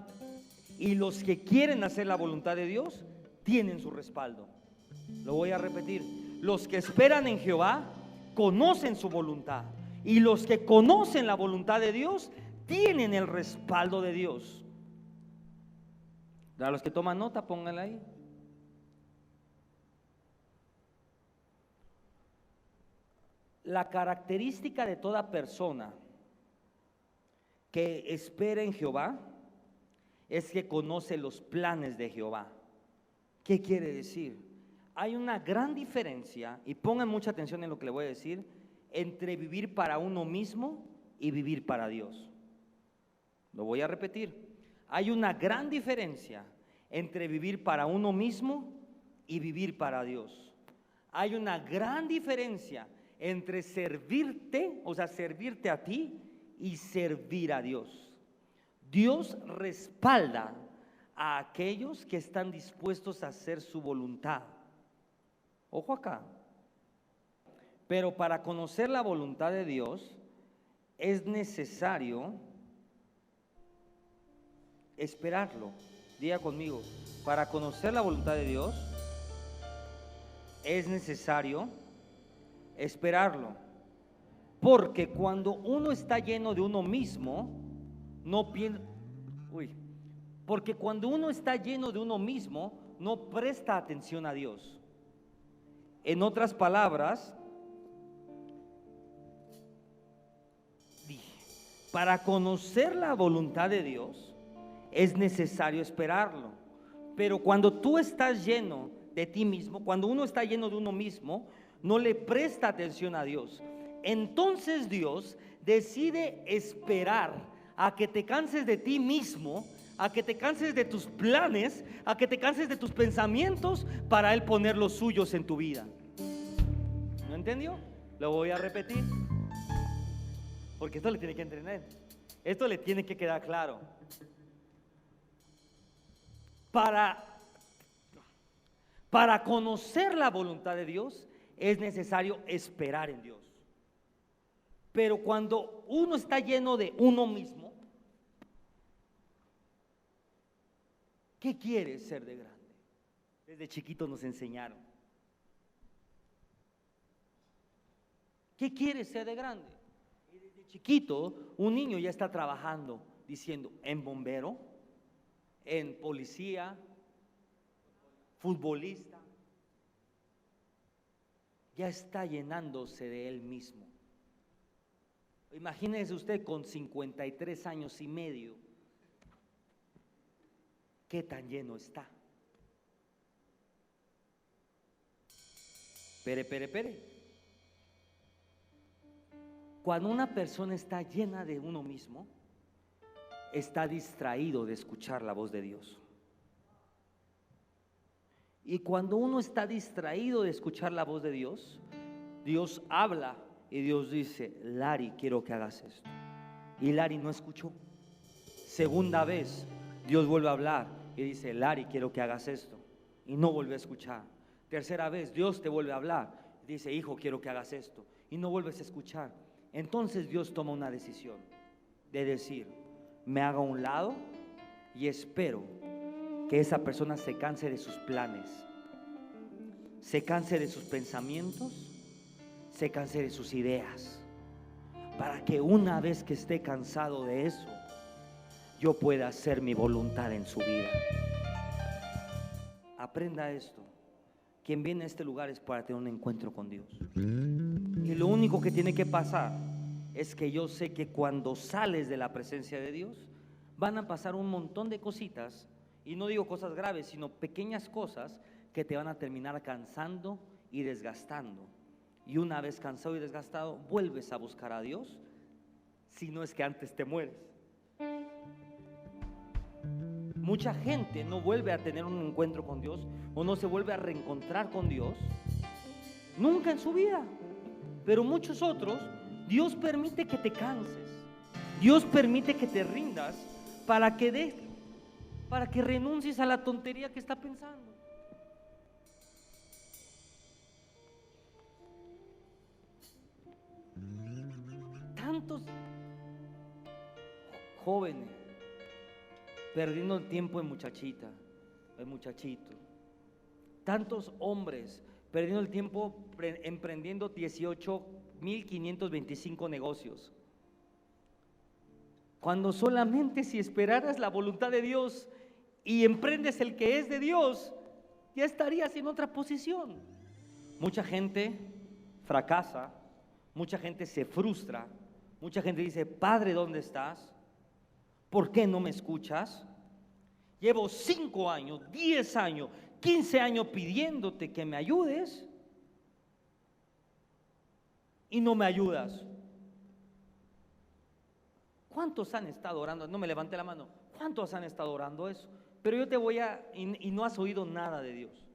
y los que quieren hacer la voluntad de Dios tienen su respaldo. Lo voy a repetir. Los que esperan en Jehová conocen su voluntad, y los que conocen la voluntad de Dios tienen el respaldo de Dios. A los que toman nota, pónganla ahí. La característica de toda persona que espera en Jehová es que conoce los planes de Jehová. ¿Qué quiere decir? Hay una gran diferencia, y pongan mucha atención en lo que le voy a decir, entre vivir para uno mismo y vivir para Dios. Lo voy a repetir. Hay una gran diferencia entre vivir para uno mismo y vivir para Dios. Hay una gran diferencia entre servirte, o sea, servirte a ti, y servir a Dios. Dios respalda a aquellos que están dispuestos a hacer su voluntad. Ojo acá. Pero para conocer la voluntad de Dios es necesario esperarlo. Diga conmigo, para conocer la voluntad de Dios es necesario esperarlo. Porque cuando uno está lleno de uno mismo, no piensa, porque cuando uno está lleno de uno mismo, no presta atención a Dios. En otras palabras, para conocer la voluntad de Dios es necesario esperarlo. Pero cuando tú estás lleno de ti mismo, cuando uno está lleno de uno mismo, no le presta atención a Dios. Entonces Dios decide esperar a que te canses de ti mismo, a que te canses de tus planes, a que te canses de tus pensamientos, para Él poner los suyos en tu vida. ¿No entendió? Lo voy a repetir, porque esto le tiene que entender. Esto le tiene que quedar claro. Para conocer la voluntad de Dios es necesario esperar en Dios. Pero cuando uno está lleno de uno mismo, ¿qué quiere ser de grande? Desde chiquitos nos enseñaron. ¿Qué quiere ser de grande? chiquito, un niño ya está trabajando, diciendo, en bombero, en policía, futbolista. Ya está llenándose de él mismo. Imagínese usted con 53 años y medio, ¿qué tan lleno está? Pere. Cuando una persona está llena de uno mismo, está distraído de escuchar la voz de Dios. Y cuando uno está distraído de escuchar la voz de Dios, Dios habla y Dios dice, Larry, quiero que hagas esto. Y Larry no escuchó. Segunda vez, Dios vuelve a hablar y dice, Larry, quiero que hagas esto. Y no vuelve a escuchar. Tercera vez, Dios te vuelve a hablar. Dice, hijo, quiero que hagas esto. Y no vuelves a escuchar. Entonces Dios toma una decisión de decir, me hago a un lado y espero que esa persona se canse de sus planes, se canse de sus pensamientos, se canse de sus ideas, para que una vez que esté cansado de eso, yo pueda hacer mi voluntad en su vida. Aprenda esto. Quien viene a este lugar es para tener un encuentro con Dios. Y lo único que tiene que pasar es que yo sé que cuando sales de la presencia de Dios, van a pasar un montón de cositas. Y no digo cosas graves, sino pequeñas cosas que te van a terminar cansando y desgastando. Y una vez cansado y desgastado, vuelves a buscar a Dios, si no es que antes te mueres. Mucha gente no vuelve a tener un encuentro con Dios o no se vuelve a reencontrar con Dios nunca en su vida. Pero muchos otros, Dios permite que te canses, Dios permite que te rindas para que renuncies a la tontería que está pensando. Tantos jóvenes perdiendo el tiempo en muchachita, en muchachito. Tantos hombres perdiendo el tiempo emprendiendo 18,525 negocios. Cuando solamente si esperaras la voluntad de Dios y emprendes el que es de Dios, ya estarías en otra posición. Mucha gente fracasa, mucha gente se frustra, mucha gente dice, Padre, ¿dónde estás? ¿Por qué no me escuchas? Llevo 5 años, 10 años, 15 años pidiéndote que me ayudes y no me ayudas. ¿Cuántos han estado orando? No me levanté la mano. ¿Cuántos han estado orando eso? Pero yo te voy a, y no has oído nada de Dios.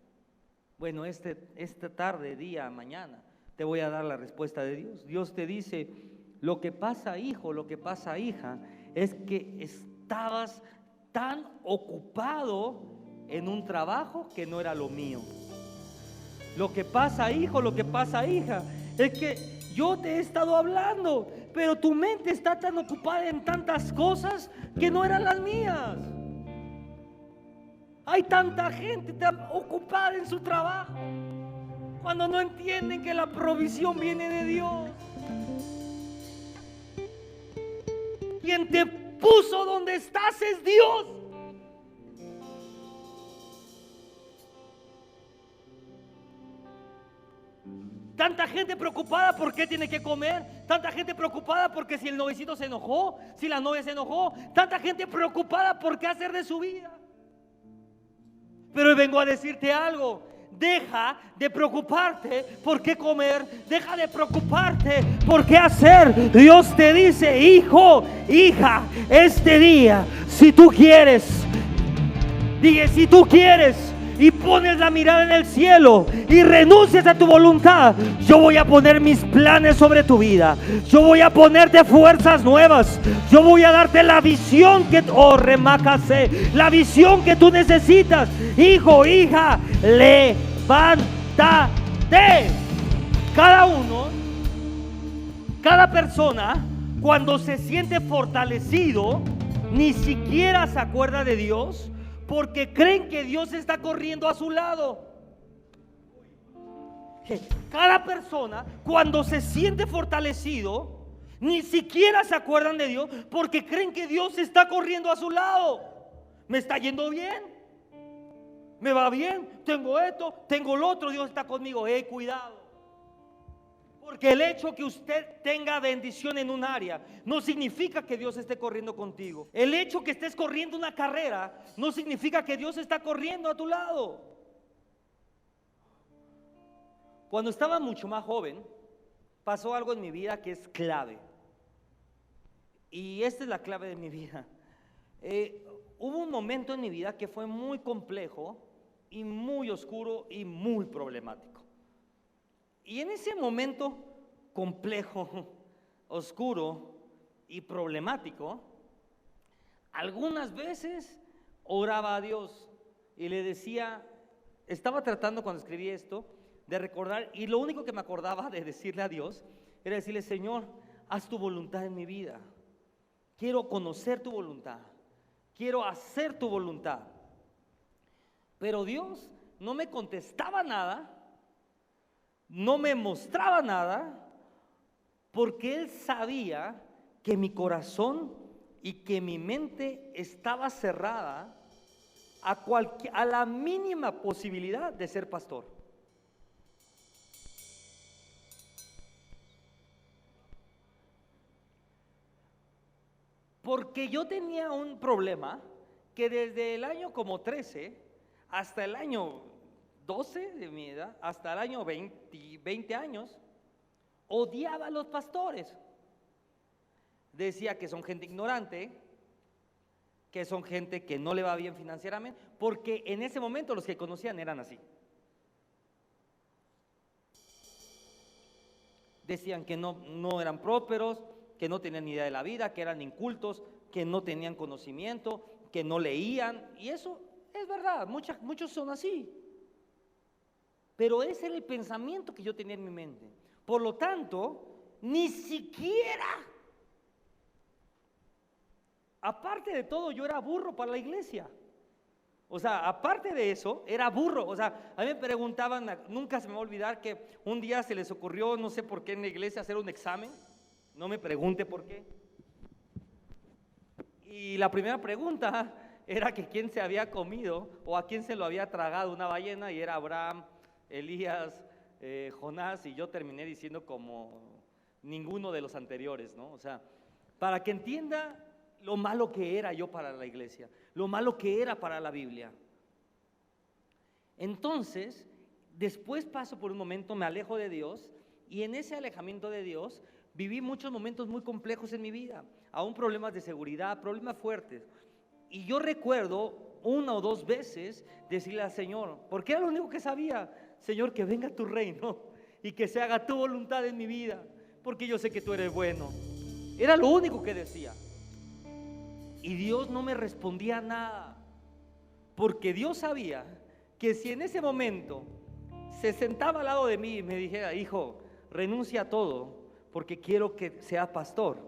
Bueno, esta tarde, día, mañana, te voy a dar la respuesta de Dios. Dios te dice, lo que pasa, hijo, lo que pasa, hija, es que estabas tan ocupado en un trabajo que no era lo mío. Lo que pasa, hijo, lo que pasa, hija, es que yo te he estado hablando, pero tu mente está tan ocupada en tantas cosas que no eran las mías. Hay tanta gente tan ocupada en su trabajo cuando no entienden que la provisión viene de Dios. Quien te puso donde estás es Dios. Tanta gente preocupada por qué tiene que comer, tanta gente preocupada porque si el noviecito se enojó, si la novia se enojó, tanta gente preocupada por qué hacer de su vida. Pero hoy vengo a decirte algo. Deja de preocuparte por qué comer, deja de preocuparte por qué hacer. Dios te dice, hijo, hija, este día, si tú quieres, dije, si tú quieres y pones la mirada en el cielo y renuncias a tu voluntad, yo voy a poner mis planes sobre tu vida. Yo voy a ponerte fuerzas nuevas. Yo voy a darte la visión que la visión que tú necesitas. Hijo, hija, levántate. Cada persona, cuando se siente fortalecido, ni siquiera se acuerda de Dios, porque creen que Dios está corriendo a su lado. Cada persona, cuando se siente fortalecido, Ni siquiera se acuerdan de Dios porque creen que Dios está corriendo a su lado. Me está yendo bien, me va bien, tengo esto, tengo lo otro, Dios está conmigo. Cuidado. Porque el hecho que usted tenga bendición en un área no significa que Dios esté corriendo contigo. El hecho que estés corriendo una carrera no significa que Dios está corriendo a tu lado. Cuando estaba mucho más joven, pasó algo en mi vida que es clave. Y esta es la clave de mi vida. Hubo un momento en mi vida que fue muy complejo y muy oscuro y muy problemático. Y en ese momento complejo, oscuro y problemático, algunas veces oraba a Dios y le decía, estaba tratando cuando escribí esto de recordar, y lo único que me acordaba de decirle a Dios era decirle: Señor, haz tu voluntad en mi vida. Quiero conocer tu voluntad, quiero hacer tu voluntad. Pero Dios no me contestaba nada, no me mostraba nada, porque Él sabía que mi corazón y que mi mente estaba cerrada a la mínima posibilidad de ser pastor. Porque yo tenía un problema que desde el año como 13 hasta el año 12 de mi edad, hasta el año 20 años, odiaba a los pastores. Decía que son gente ignorante, que son gente que no le va bien financieramente, porque en ese momento los que conocían eran así. Decían que no eran prósperos, que no tenían ni idea de la vida, que eran incultos, que no tenían conocimiento, que no leían, y eso es verdad, muchos son así. Pero ese era el pensamiento que yo tenía en mi mente. Por lo tanto, ni siquiera, aparte de todo, yo era burro para la iglesia. O sea, aparte de eso, era burro. O sea, a mí me preguntaban, nunca se me va a olvidar que un día se les ocurrió, no sé por qué, en la iglesia hacer un examen. No me pregunte por qué. Y la primera pregunta era que quién se había comido o a quién se lo había tragado una ballena, y era Abraham, Elías, Jonás, y yo terminé diciendo como ninguno de los anteriores, ¿no? O sea, para que entienda lo malo que era yo para la iglesia, lo malo que era para la Biblia. Entonces, después paso por un momento, me alejo de Dios, y en ese alejamiento de Dios viví muchos momentos muy complejos en mi vida, aún problemas de seguridad, problemas fuertes. Y yo recuerdo una o dos veces decirle al Señor, porque era lo único que sabía: Señor, que venga tu reino y que se haga tu voluntad en mi vida, porque yo sé que tú eres bueno. Era lo único que decía. Y Dios no me respondía nada, porque Dios sabía que si en ese momento se sentaba al lado de mí y me dijera: hijo, renuncia a todo porque quiero que seas pastor,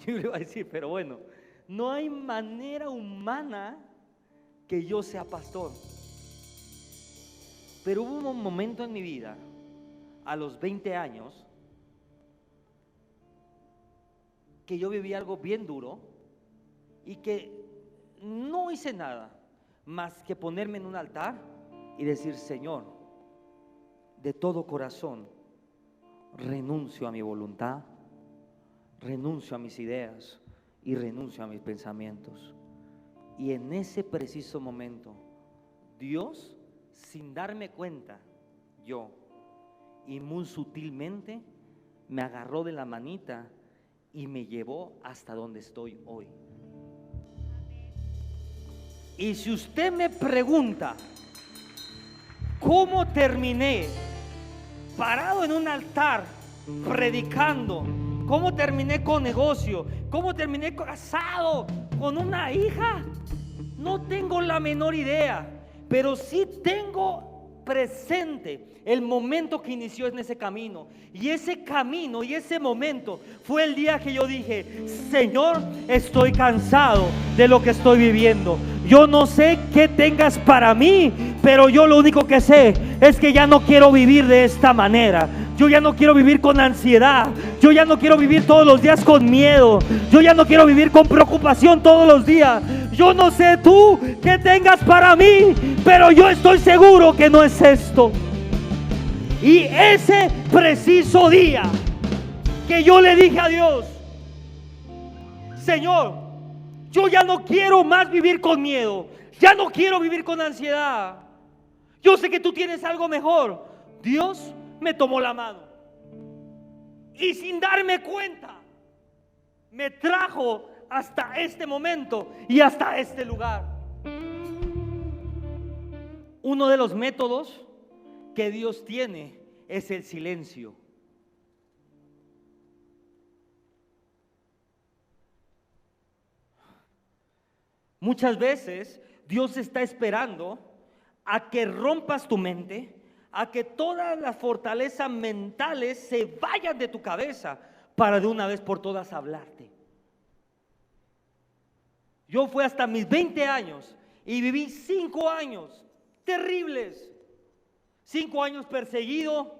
yo le iba a decir: pero bueno, no hay manera humana que yo sea pastor. Pero hubo un momento en mi vida, a los 20 años, que yo viví algo bien duro y que no hice nada más que ponerme en un altar y decir: Señor, de todo corazón renuncio a mi voluntad, renuncio a mis ideas y renuncio a mis pensamientos. Y en ese preciso momento, Dios, sin darme cuenta, y muy sutilmente me agarró de la manita y me llevó hasta donde estoy hoy. Y si usted me pregunta cómo terminé parado en un altar predicando, cómo terminé con negocio, cómo terminé casado con una hija, no tengo la menor idea, pero sí tengo presente el momento que inició en ese camino. Y ese camino y ese momento fue el día que yo dije: Señor, estoy cansado de lo que estoy viviendo. Yo no sé qué tengas para mí, pero yo lo único que sé es que ya no quiero vivir de esta manera. Yo ya no quiero vivir con ansiedad. Yo ya no quiero vivir todos los días con miedo. Yo ya no quiero vivir con preocupación todos los días. Yo no sé tú qué tengas para mí, pero yo estoy seguro que no es esto. Y ese preciso día que yo le dije a Dios: Señor, yo ya no quiero más vivir con miedo. Ya no quiero vivir con ansiedad. Yo sé que tú tienes algo mejor. Dios me tomó la mano y sin darme cuenta me trajo hasta este momento y hasta este lugar. Uno de los métodos que Dios tiene es el silencio. Muchas veces Dios está esperando a que rompas tu mente, a que todas las fortalezas mentales se vayan de tu cabeza para de una vez por todas hablarte. Yo fui hasta mis 20 años y viví 5 años terribles. 5 años perseguido,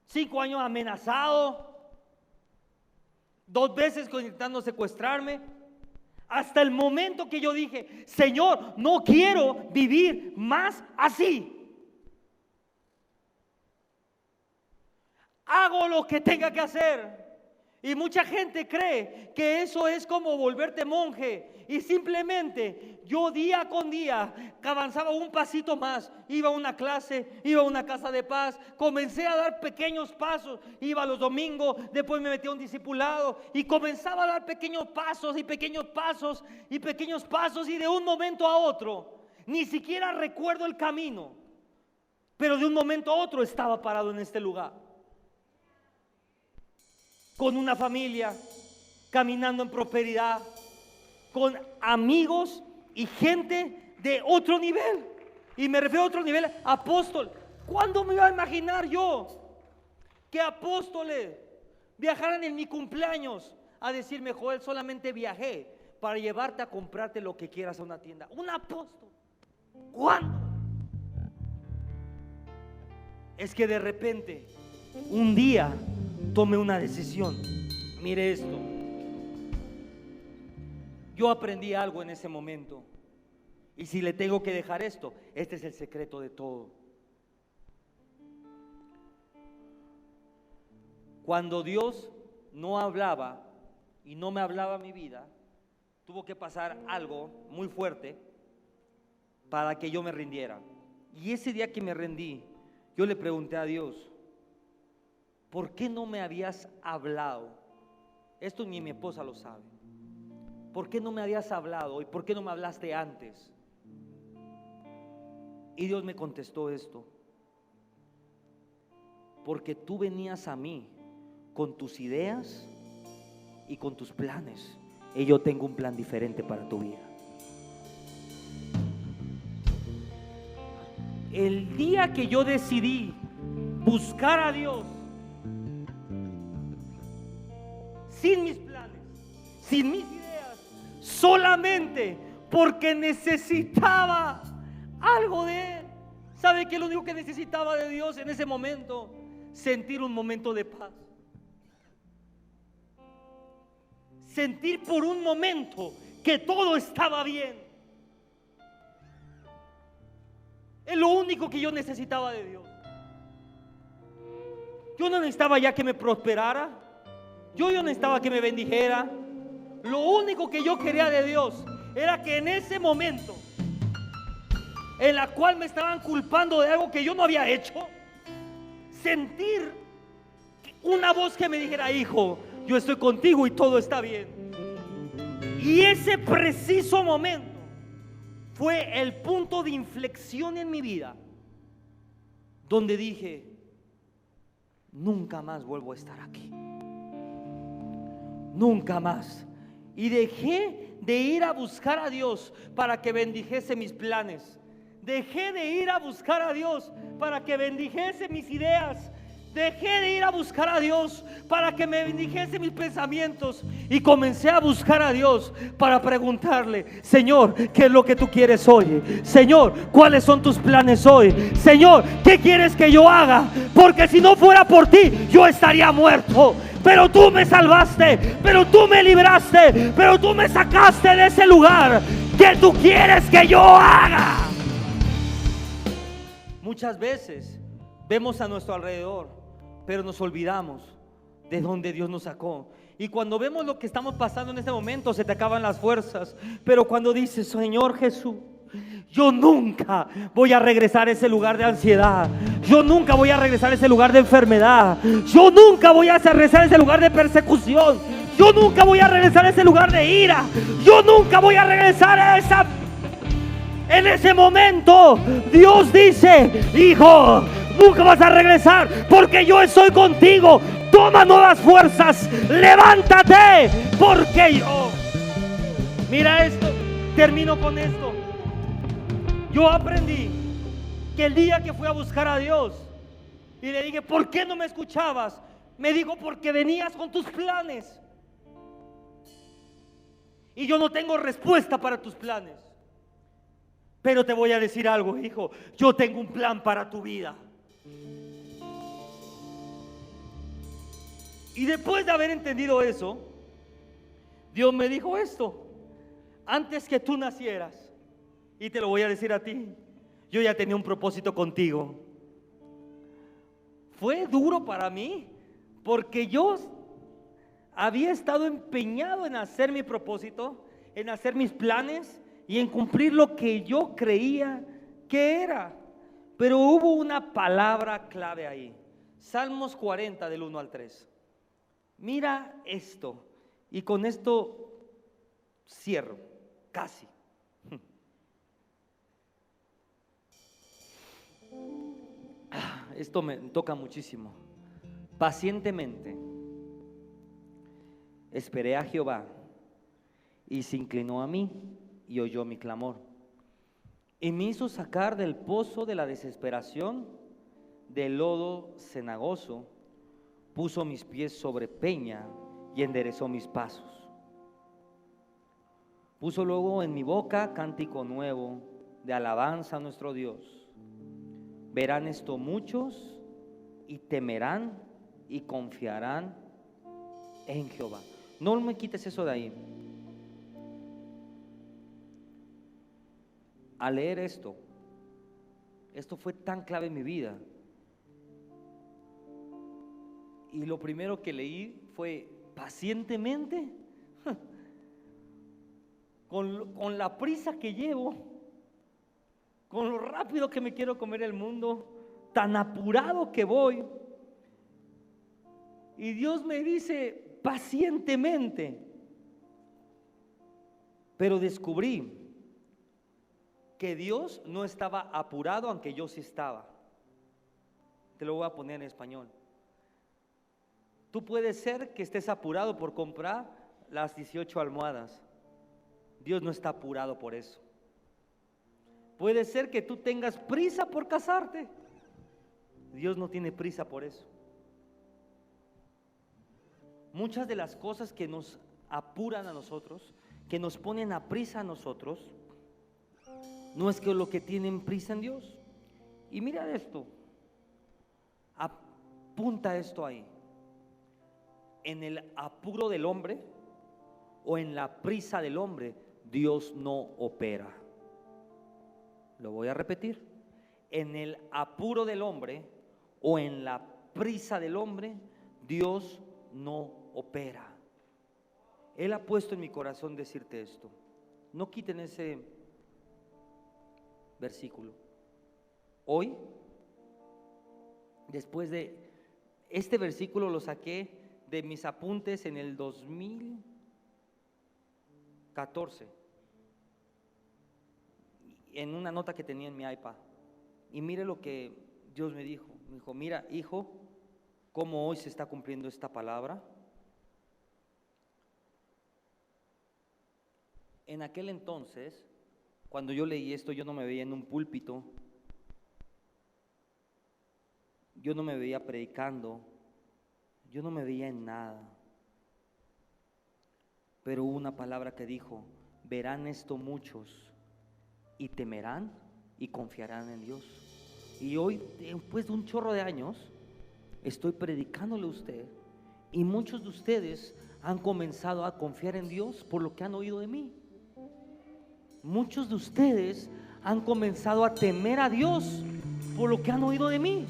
5 años amenazado, 2 veces intentando secuestrarme. Hasta el momento que yo dije: Señor, no quiero vivir más así. Hago lo que tenga que hacer. Y mucha gente cree que eso es como volverte monje. Y simplemente yo día con día avanzaba un pasito más. Iba a una clase, iba a una casa de paz. Comencé a dar pequeños pasos. Iba los domingos, después me metí a un discipulado. Y comenzaba a dar pequeños pasos y pequeños pasos y pequeños pasos. Y de un momento a otro, ni siquiera recuerdo el camino, pero de un momento a otro estaba parado en este lugar, con una familia, caminando en prosperidad, con amigos y gente de otro nivel. Y me refiero a otro nivel, apóstol. ¿Cuándo me iba a imaginar yo que apóstoles viajaran en mi cumpleaños a decirme: Joel, solamente viajé para llevarte a comprarte lo que quieras a una tienda? Un apóstol. ¿Cuándo? Es que de repente, un día, tomé una decisión. Mire esto. Yo aprendí algo en ese momento. Y si le tengo que dejar esto, este es el secreto de todo. Cuando Dios no hablaba y no me hablaba mi vida, tuvo que pasar algo muy fuerte para que yo me rindiera. Y ese día que me rendí, yo le pregunté a Dios: ¿por qué no me habías hablado? Esto ni mi esposa lo sabe. ¿Por qué no me habías hablado? ¿Y por qué no me hablaste antes? Y Dios me contestó esto: porque tú venías a mí con tus ideas y con tus planes, y yo tengo un plan diferente para tu vida. El día que yo decidí buscar a Dios, sin mis planes, sin mis ideas, solamente porque necesitaba algo de Él. ¿Sabe qué es lo único que necesitaba de Dios en ese momento? Sentir un momento de paz. Sentir por un momento que todo estaba bien. Es lo único que yo necesitaba de Dios. Yo no necesitaba ya que me prosperara. Yo no necesitaba que me bendijera. Lo único que yo quería de Dios era que en ese momento en la cual me estaban culpando de algo que yo no había hecho, sentir una voz que me dijera: hijo, yo estoy contigo y todo está bien. Y ese preciso momento fue el punto de inflexión en mi vida, donde dije: nunca más vuelvo a estar aquí. Nunca más. Y dejé de ir a buscar a Dios para que bendijese mis planes. Dejé de ir a buscar a Dios para que bendijese mis ideas. Dejé de ir a buscar a Dios para que me dijese mis pensamientos y comencé a buscar a Dios para preguntarle: Señor, ¿qué es lo que tú quieres hoy? Señor, ¿cuáles son tus planes hoy? Señor, ¿qué quieres que yo haga? Porque si no fuera por ti, yo estaría muerto. Pero tú me salvaste, pero tú me libraste, pero tú me sacaste de ese lugar. ¿Qué tú quieres que yo haga? Muchas veces vemos a nuestro alrededor, pero nos olvidamos de donde Dios nos sacó. Y cuando vemos lo que estamos pasando en este momento, se te acaban las fuerzas. Pero cuando dices: Señor Jesús, yo nunca voy a regresar a ese lugar de ansiedad, yo nunca voy a regresar a ese lugar de enfermedad, yo nunca voy a regresar a ese lugar de persecución, yo nunca voy a regresar a ese lugar de ira, yo nunca voy a regresar a esa... En ese momento Dios dice: hijo, nunca vas a regresar, porque yo estoy contigo. Toma nuevas fuerzas, levántate, porque yo... Mira esto, termino con esto. Yo aprendí que el día que fui a buscar a Dios y le dije: ¿por qué no me escuchabas? Me dijo: porque venías con tus planes y yo no tengo respuesta para tus planes. Pero te voy a decir algo, hijo, yo tengo un plan para tu vida. Y después de haber entendido eso, Dios me dijo esto: antes que tú nacieras, y te lo voy a decir a ti, yo ya tenía un propósito contigo. Fue duro para mí, porque yo había estado empeñado en hacer mi propósito, en hacer mis planes y en cumplir lo que yo creía que era. Pero hubo una palabra clave ahí. Salmos 40 del 1 al 3. Mira esto, y con esto cierro, casi. Esto me toca muchísimo. Pacientemente esperé a Jehová, y se inclinó a mí y oyó mi clamor, y me hizo sacar del pozo de la desesperación, del lodo cenagoso. Puso mis pies sobre peña y enderezó mis pasos. Puso luego en mi boca cántico nuevo de alabanza a nuestro Dios. Verán esto muchos y temerán y confiarán en Jehová. No me quites eso de ahí. Al leer esto fue tan clave en mi vida. Y lo primero que leí fue: pacientemente, con la prisa que llevo, con lo rápido que me quiero comer el mundo, tan apurado que voy. Y Dios me dice: pacientemente. Pero descubrí que Dios no estaba apurado, aunque yo sí estaba. Te lo voy a poner en español. Tú puedes ser que estés apurado por comprar las 18 almohadas. Dios no está apurado por eso. Puede ser que tú tengas prisa por casarte. Dios no tiene prisa por eso. Muchas de las cosas que nos apuran a nosotros, que nos ponen a prisa a nosotros, no es que lo que tienen prisa en Dios. Y mira esto, apunta esto ahí. En el apuro del hombre o en la prisa del hombre, Dios no opera. Lo voy a repetir. En el apuro del hombre o en la prisa del hombre, Dios no opera. Él ha puesto en mi corazón decirte esto. No quiten ese versículo. Hoy, después de este versículo, lo saqué de mis apuntes en el 2014, en una nota que tenía en mi iPad. Y mire lo que Dios me dijo. Me dijo: mira, hijo, cómo hoy se está cumpliendo esta palabra. En aquel entonces, cuando yo leí esto, yo no me veía en un púlpito yo no me veía predicando, yo no me veía en nada. Pero hubo una palabra que dijo: verán esto muchos y temerán y confiarán en Dios. Y hoy, después de un chorro de años, estoy predicándole a usted, y muchos de ustedes han comenzado a confiar en Dios por lo que han oído de mí. Muchos de ustedes han comenzado a temer a Dios por lo que han oído de mí.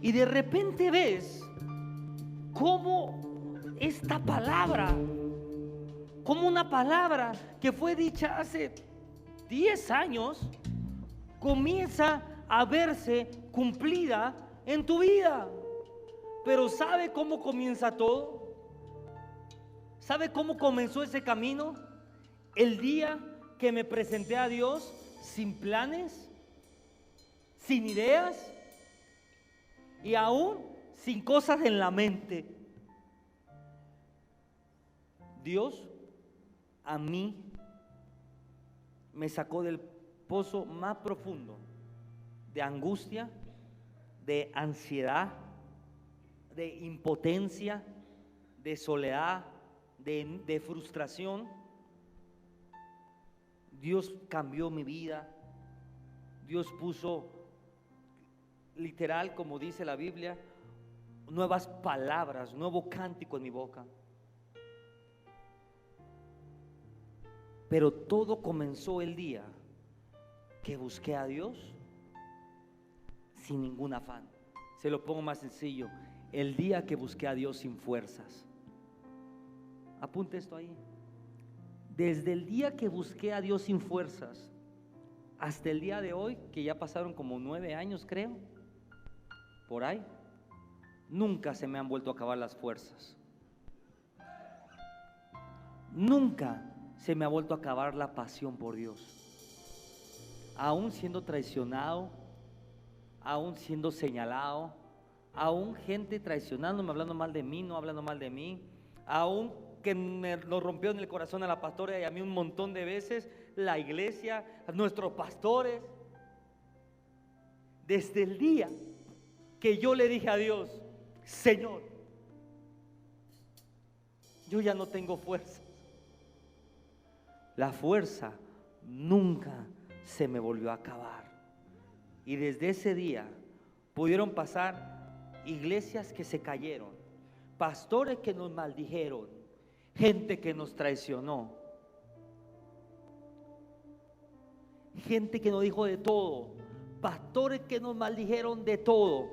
Y de repente ves cómo esta palabra, como una palabra que fue dicha hace 10 años, comienza a verse cumplida en tu vida. Pero ¿sabe cómo comienza todo? ¿Sabe cómo comenzó ese camino? El día que me presenté a Dios sin planes, sin ideas y aún sin cosas en la mente. Dios a mí me sacó del pozo más profundo de angustia, de ansiedad, de impotencia, de soledad, de frustración. Dios cambió mi vida. Dios puso, literal, como dice la Biblia, nuevas palabras, nuevo cántico en mi boca. Pero todo comenzó el día que busqué a Dios sin ningún afán. Se lo pongo más sencillo: el día que busqué a Dios sin fuerzas. Apunte esto ahí. Desde el día que busqué a Dios sin fuerzas hasta el día de hoy, que ya pasaron como 9 años, creo, por ahí, nunca se me han vuelto a acabar las fuerzas. Nunca se me ha vuelto a acabar la pasión por Dios. Aún siendo traicionado, aún siendo señalado, aún gente traicionándome, hablando mal de mí, no hablando mal de mí, aún que nos rompió en el corazón a la pastora y a mí un montón de veces, la iglesia, nuestros pastores. Desde el día que yo le dije a Dios: Señor, yo ya no tengo fuerza, la fuerza nunca se me volvió a acabar. Y desde ese día pudieron pasar iglesias que se cayeron, pastores que nos maldijeron, gente que nos traicionó, gente que nos dijo de todo, pastores que nos maldijeron de todo.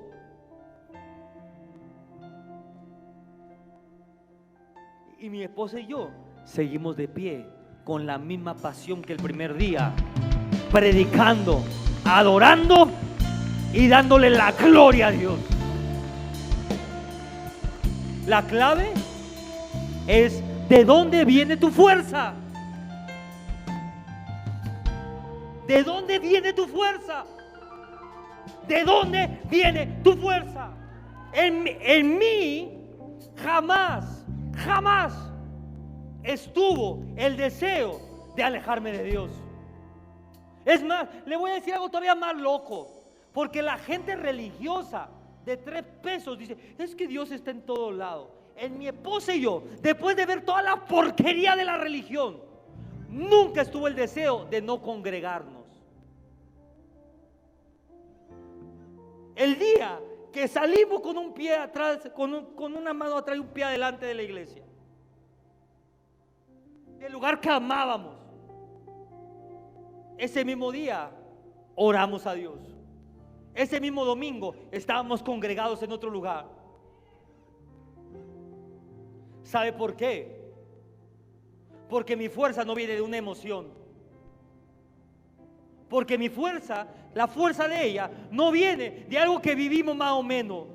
Y mi esposa y yo seguimos de pie con la misma pasión que el primer día, predicando, adorando y dándole la gloria a Dios. La clave es: ¿de dónde viene tu fuerza? ¿De dónde viene tu fuerza? ¿De dónde viene tu fuerza? En mí jamás estuvo el deseo de alejarme de Dios. Es más, le voy a decir algo todavía más loco, porque la gente religiosa de 3 pesos dice: es que Dios está en todo lado. En mi esposa y yo, después de ver toda la porquería de la religión, nunca estuvo el deseo de no congregarnos. El día que salimos con un pie atrás, con una mano atrás y un pie adelante de la iglesia, del lugar que amábamos, ese mismo día oramos a Dios. Ese mismo domingo estábamos congregados en otro lugar. ¿Sabe por qué? Porque mi fuerza no viene de una emoción. Porque mi fuerza, la fuerza de ella, no viene de algo que vivimos más o menos.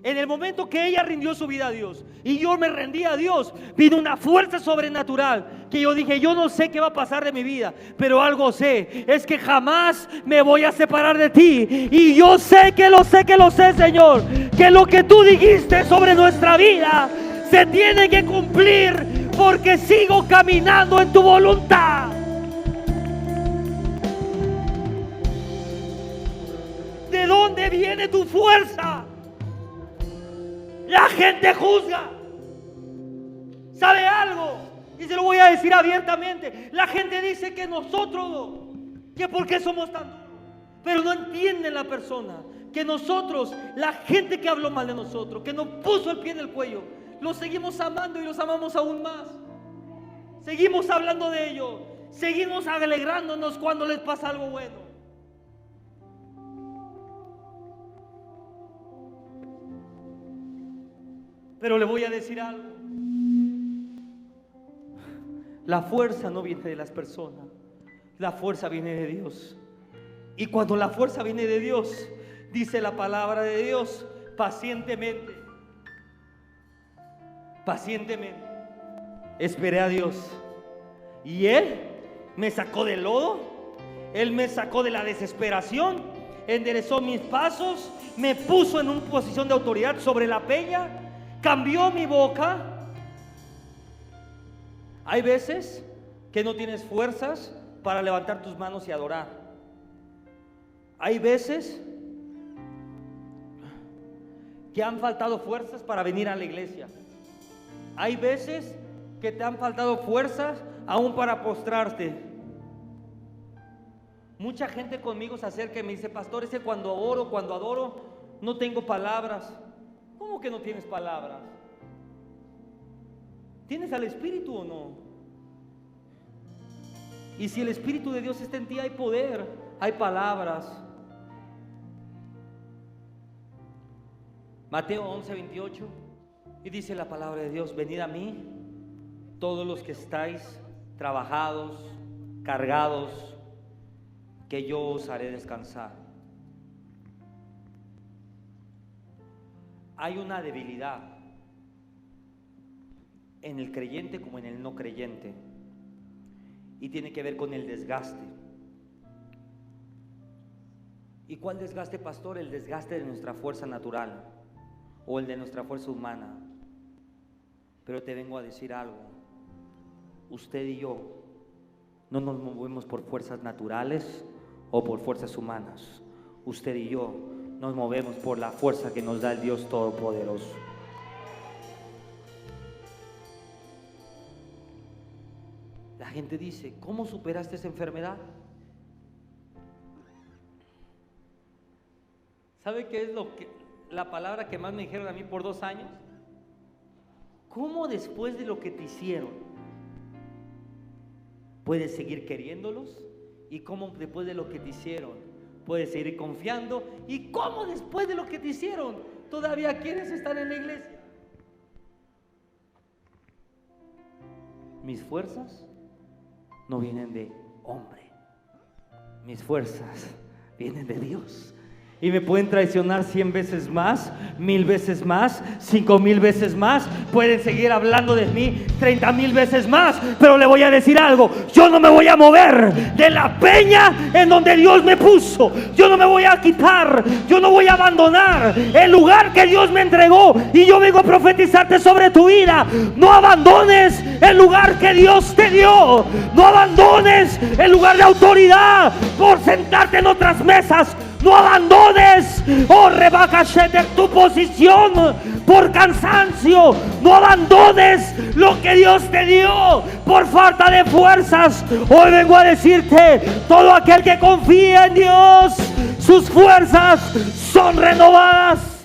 En el momento que ella rindió su vida a Dios y yo me rendí a Dios, vino una fuerza sobrenatural que yo dije: yo no sé qué va a pasar de mi vida, pero algo sé, es que jamás me voy a separar de ti. Y yo sé, Señor, que lo que tú dijiste sobre nuestra vida se tiene que cumplir, porque sigo caminando en tu voluntad. dónde viene tu fuerza. La gente juzga. ¿Sabe algo? Y se lo voy a decir abiertamente. La gente dice que nosotros no, que por qué somos tan duros. Pero no entienden la persona. Que nosotros, la gente que habló mal de nosotros, que nos puso el pie en el cuello, los seguimos amando y los amamos aún más. Seguimos hablando de ellos. Seguimos alegrándonos cuando les pasa algo bueno. Pero le voy a decir algo. La fuerza no viene de las personas. La fuerza viene de Dios. Y cuando la fuerza viene de Dios, dice la palabra de Dios, pacientemente esperé a Dios. Y Él me sacó del lodo. Él me sacó de la desesperación. Enderezó mis pasos. Me puso en una posición de autoridad sobre la peña. Cambió mi boca. Hay veces que no tienes fuerzas para levantar tus manos y adorar. Hay veces que han faltado fuerzas para venir a la iglesia. Hay veces que te han faltado fuerzas aún para postrarte. Mucha gente conmigo se acerca y me dice: pastor, es que cuando adoro, no tengo palabras. ¿Cómo que no tienes palabras? ¿Tienes al Espíritu o no? Y si el Espíritu de Dios está en ti, hay poder, hay palabras. Mateo 11:28, y dice la palabra de Dios: venid a mí, todos los que estáis trabajados, cargados, que yo os haré descansar. Hay una debilidad en el creyente como en el no creyente, y tiene que ver con el desgaste. ¿Y cuál desgaste, pastor? El desgaste de nuestra fuerza natural o el de nuestra fuerza humana. Pero te vengo a decir algo: usted y yo no nos movemos por fuerzas naturales o por fuerzas humanas. Usted y yo nos movemos por la fuerza que nos da el Dios Todopoderoso. La gente dice: ¿cómo superaste esa enfermedad? ¿Sabe qué es la palabra que más me dijeron a mí por 2 años? ¿Cómo después de lo que te hicieron puedes seguir queriéndolos? ¿Y cómo después de lo que te hicieron puedes seguir confiando? ¿Y cómo después de lo que te hicieron todavía quieres estar en la iglesia? Mis fuerzas no vienen de hombre, mis fuerzas vienen de Dios. Y me pueden traicionar 100 veces más, 1000 veces más, 5000 veces más. Pueden seguir hablando de mí 30,000 veces más. Pero le voy a decir algo: yo no me voy a mover de la peña en donde Dios me puso. Yo no me voy a quitar. Yo no voy a abandonar el lugar que Dios me entregó. Y yo vengo a profetizarte sobre tu vida: no abandones el lugar que Dios te dio. No abandones el lugar de autoridad por sentarte en otras mesas. No abandones, oh Rebacachete, tu posición por cansancio. No abandones lo que Dios te dio por falta de fuerzas. Hoy vengo a decirte: todo aquel que confía en Dios, sus fuerzas son renovadas.